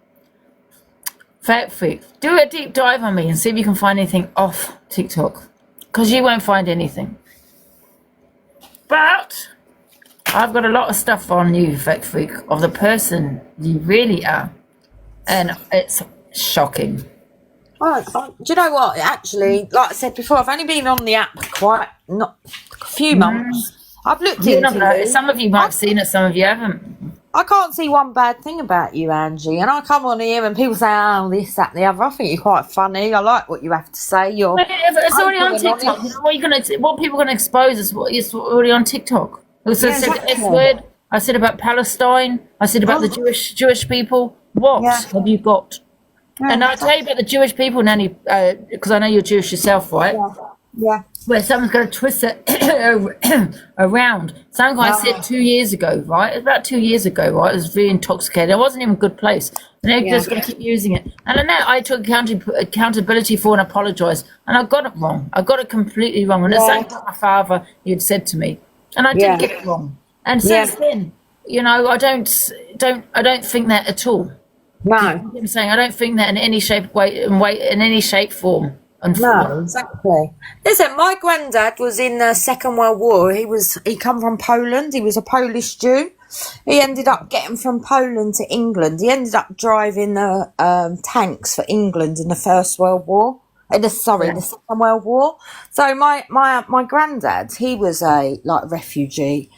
Fact Freak, do a deep dive on me and see if you can find anything off TikTok. Because you won't find anything. But I've got a lot of stuff on you, Fact Freak, of the person you really are. And it's shocking. Do you know what? Actually, like I said before, I've only been on the app not a few months. I've looked into it. Some of you might have seen it, some of you haven't. I can't see one bad thing about you, Angie. And I come on here and people say, oh, this, that, and the other. I think you're quite funny. I like what you have to say. It's already on TikTok. You know, what people are going to expose is it's already on TikTok. I said the S word. I said about Palestine. I said about the Jewish people. What have you got? Yeah. And I'll tell you about the Jewish people, Nanny, because I know you're Jewish yourself, right? Yeah. Where someone's going to twist it around. Some guy said 2 years ago, right? It was about 2 years ago, right? It was very intoxicated. It wasn't even a good place. And they're just going to keep using it. And then I took accountability for and apologised. And I got it wrong. I got it completely wrong. And it's like my father had said to me. And I did get it wrong. And since then, you know, I don't think that at all. No. You know what I'm saying? I don't think that in any shape, in any shape, form. No, exactly. Listen, my granddad was in the Second World War. He come from Poland. He was a Polish Jew. He ended up getting from Poland to England. He ended up driving the tanks for England in the First World War. The Second World War. So my granddad, he was a refugee.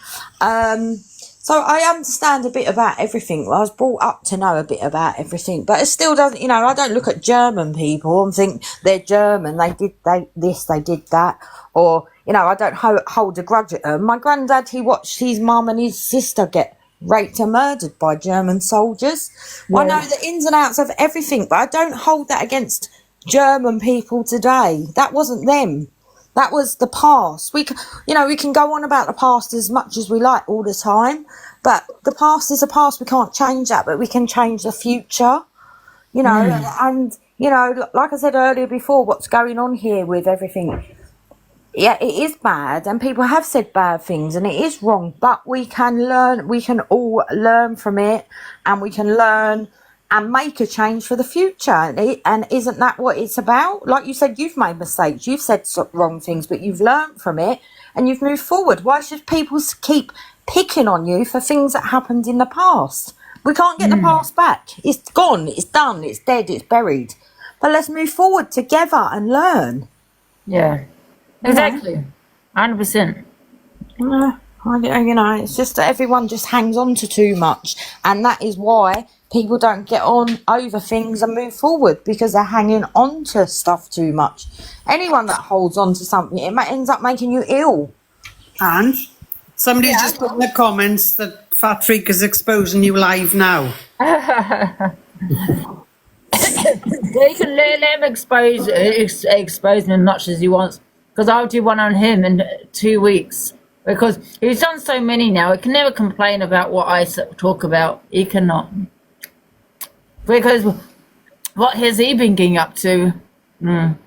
So I understand a bit about everything. I was brought up to know a bit about everything, but it still doesn't, you know, I don't look at German people and think they're German, they did that, or, you know, I don't hold a grudge at them. My granddad, he watched his mum and his sister get raped and murdered by German soldiers. Yeah. I know the ins and outs of everything, but I don't hold that against German people today. That wasn't them. That was the past. We can go on about the past as much as we like all the time, but the past is a past. We can't change that, but we can change the future, you know. And, you know, like I said earlier before, what's going on here with everything, yeah, it is bad, and people have said bad things, and it is wrong, but we can all learn from it, and we can learn and make a change for the future. And isn't that what it's about? Like you said, you've made mistakes, you've said wrong things, but you've learned from it and you've moved forward. Why should people keep picking on you for things that happened in the past? We can't get the past back. It's gone, it's done, it's dead, it's buried. But let's move forward together and learn. Yeah, exactly. 100%. You know, it's just that everyone just hangs on to too much, and that is why people don't get on over things and move forward, because they're hanging on to stuff too much. Anyone that holds on to something, it ends up making you ill. And somebody's just put in the comments that Fat Freak is exposing you live now. He can let him expose me as much as he wants. Because I'll do one on him in 2 weeks. Because he's done so many now, he can never complain about what I talk about. He cannot. Because what has he been getting up to? Well,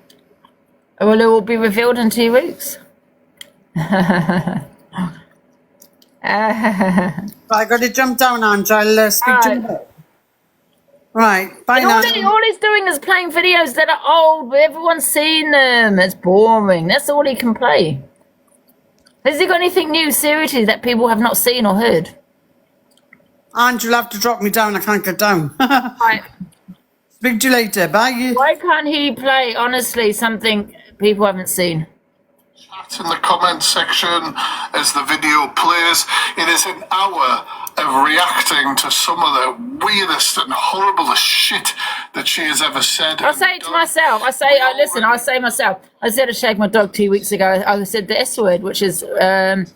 it will be revealed in 2 weeks. I got to jump down, Ange. I'll speak to you in a bit. Right, bye And now. all he's doing is playing videos that are old, but everyone's seen them. It's boring. That's all he can play. Has he got anything new, seriously, that people have not seen or heard? Ange, you'll have to drop me down. I can't get down. Right. Speak to you later. Bye. Why can't he play, honestly, something people haven't seen? In the comment section as the video plays. It is an hour of reacting to some of the weirdest and horriblest shit that she has ever said. I say it to myself. I say myself. I said to shag my dog 2 weeks ago. I said the S word, which is rhymes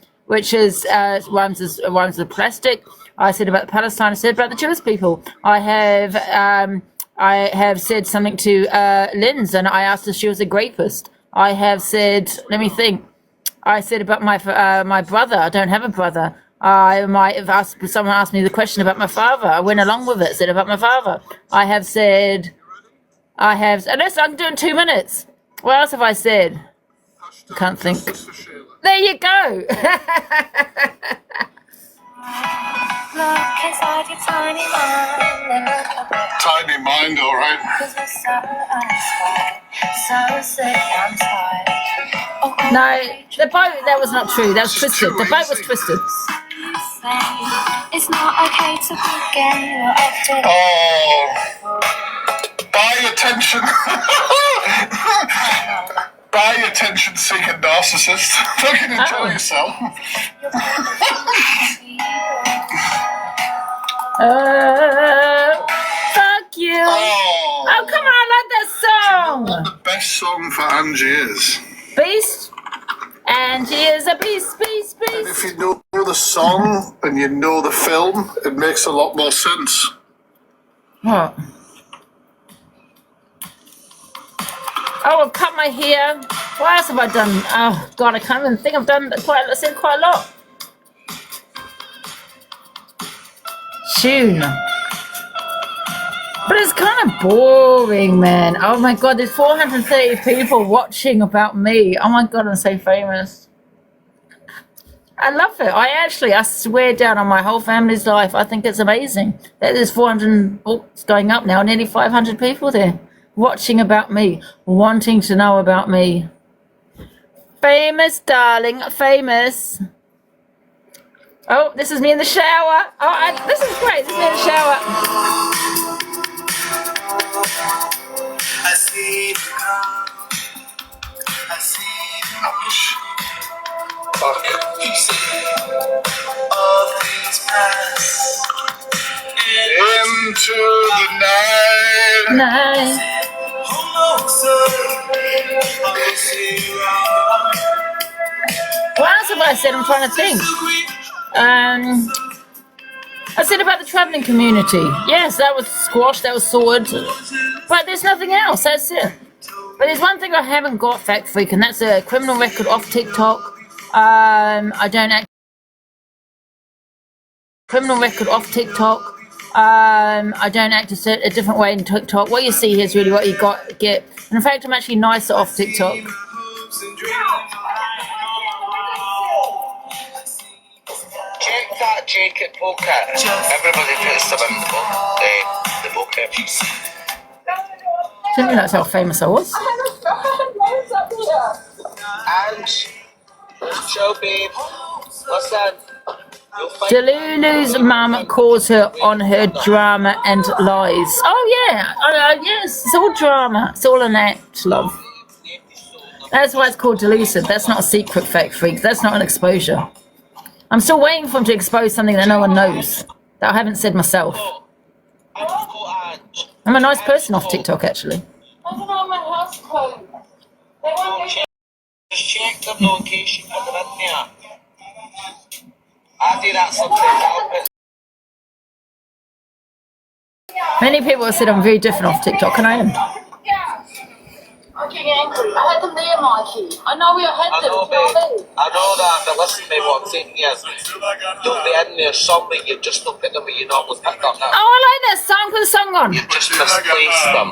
with plastic. I said about Palestine. I said about the Jewish people. I have said something to Linz, and I asked if she was a rapist. I have said, let me think. I said about my brother. I don't have a brother. I might have asked, someone asked me the question about my father. I went along with it, said about my father. Unless I'm doing 2 minutes. What else have I said? I can't think. There you go. Tiny mind, all right. No, the boat, that was not true. That was twisted. The boat was twisted. It's not okay to forget. Oh, buy attention. Buy attention-seeking narcissist. Fucking enjoy yourself. Fuck you. Oh, come on, I like that song. You know what the best song for Angie is? Beast. Angie is a beast. And if you know the song and you know the film, it makes a lot more sense. What? Oh, I've cut my hair. What else have I done? Oh, God, I can't even think. I've said quite a lot. Tune. But it's kind of boring, man. Oh, my God, there's 430 people watching about me. Oh, my God, I'm so famous. I love it. I swear down on my whole family's life. I think it's amazing that there's 400, it's going up now, nearly 500 people there. Watching about me, wanting to know about me. Famous, darling, famous. Oh, this is me in the shower. Oh, this is great. This is me in the shower. I see you come. I see you. Ouch. Fuck. All things pass into the night. What else have I said? I'm trying to think. I said about the travelling community. Yes, that was squashed, that was sorted. But there's nothing else, that's it. But there's one thing I haven't got, Fact Freak, and that's a criminal record off TikTok. I don't act criminal record off TikTok. I don't act a different way in TikTok. What you see here is really what you get. And in fact, I'm actually nicer off TikTok. Check that Jacob poker. Everybody puts them in the poker. Didn't realize how famous I was. And show babe. Listen. Delulu's mum calls her on her drama and lies. Oh yeah, yes, it's all drama. It's all an act, love. That's why it's called delusive. That's not a secret, Fact Freak. That's not an exposure. I'm still waiting for him to expose something that no one knows, that I haven't said myself. I'm a nice person off TikTok, actually. Just check the location for the video. I do that sometimes. Many people have said I'm very different off TikTok, and I am. I'm getting angry. I had them there, Mikey. I know we had them. I know that, but listen to me, what I'm saying is, you'll be in there somewhere, you've just not picked them, but you're not was picked up now. Oh, I like that song. Put the song on. You've just misplaced them.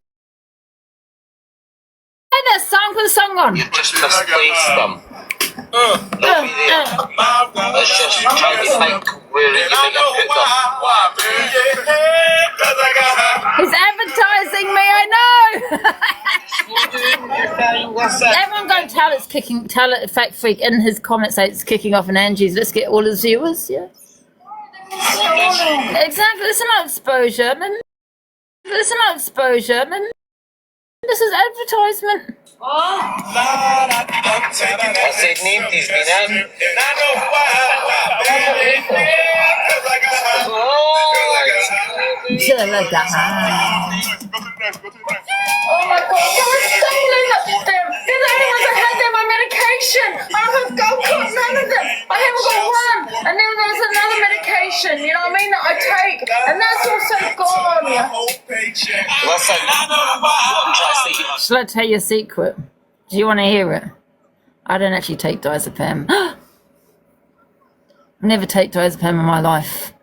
I like that song. Put the song on. You've just misplaced them. They'll be there. It's just trying to think where you might have put them. He's advertising me, I know. Everyone go and tell it, Fact Freak in his comments say it's kicking off and Angie's. Let's get all his viewers, yeah. Exactly, it's not exposure, man. It's not exposure, man. This is advertisement. I said name these been in. Oh my God, I was stumbling up them. They're the only ones that had them on medication. I haven't got none of them. I haven't got one. And then there's another medication, you know what I mean, that I take. And that's also gone. Listen, Shall I tell you a secret? Do you want to hear it? I don't actually take diazepam. I've never taken diazepam in my life.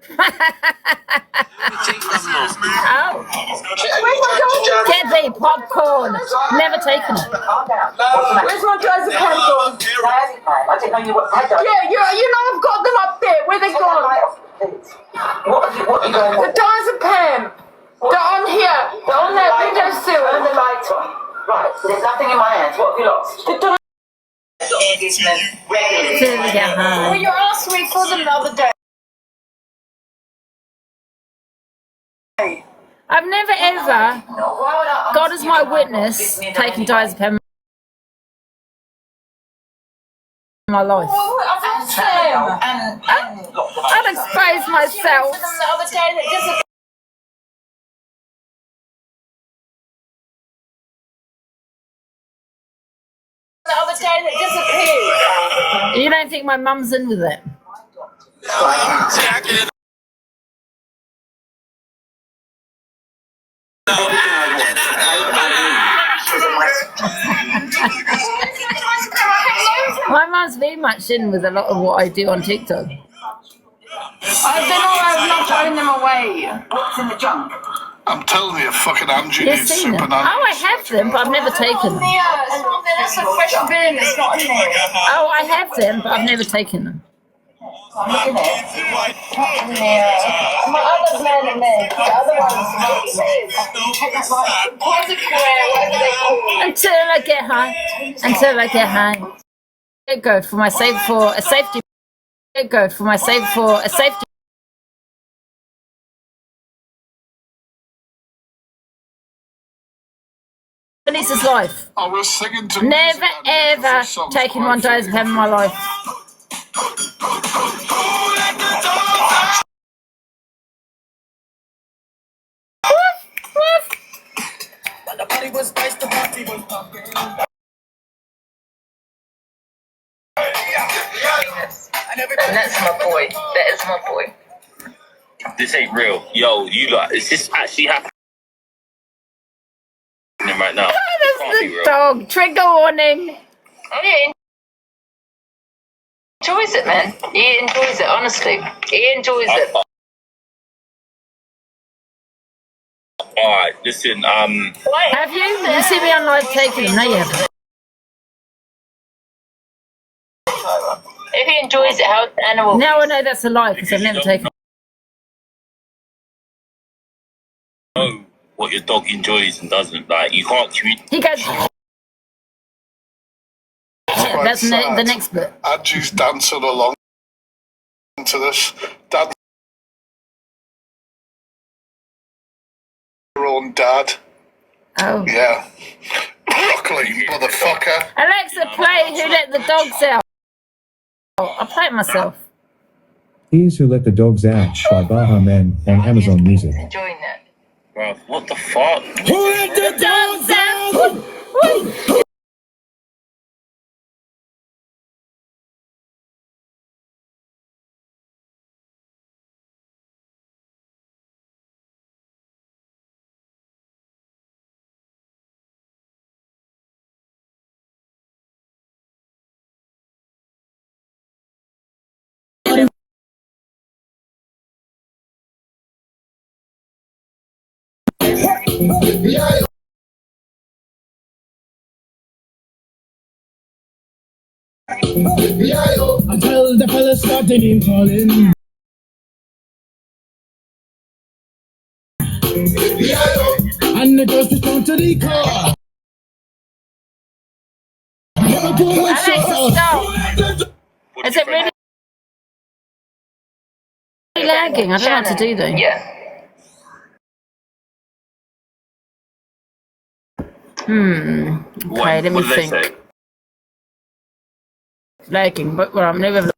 Oh. Get the popcorn. Never taken it. Where's my diazepam gone? Yeah, you know I've got them up there. Where they gone? The diazepam. They're on here. They're on that windowsill and the lighter. Right, so there's nothing in my hands. What have you lost? The well, you asked me for them the other day. I've never ever, God is my witness, taken diazepam in my life. I'll expose myself. The other day that disappeared. The other day that disappeared. You don't think my mum's in with it? My mum's very much in with a lot of what I do on TikTok. I've been all over not throwing them away. What's in the junk? I'm telling you, fucking Angie You've needs seen them. super Oh, I have them, but I've never taken them. That's a fresh bin. It's not in there. Oh, I have them, but I've never taken them. I'm looking at it. Not in there. My other man in there. The other one's not in there. Positive, whatever they call it. Until I get high. Until I get high. Let go for my save for a safety. Let go for my save for a safety. Lisa's life. I was singing to Never ever taken one diazepam in my life. And that's my boy. That is my boy. This ain't real. Yo, you lot, is this actually happening right now? That's the dog. Trigger warning. Oh, yeah. He enjoys it, man. He enjoys it, honestly. He enjoys it. Alright, listen, Have you? You see me on live taking them? No, you haven't. If he enjoys it, how animal? Now I know that's a lie because I've never taken it. know what your dog enjoys and doesn't. Like, you can't communicate. He goes. That's the next bit. Angie's dancing along to this. Dancing her own dad. Oh. Yeah. Broccoli, motherfucker. Alexa, play Who Let the Dogs Out. I'll play it myself. Here's Who Let the Dogs Out by Baha Men on Amazon Music. Enjoying that. Bro, what the fuck? Who let the dogs out? Until the fella started name calling. And the girls respond to the call. Is it really lagging? I don't know what to do though. Yeah. Okay, let me What did they think. say? Lagging, but well, I'm never.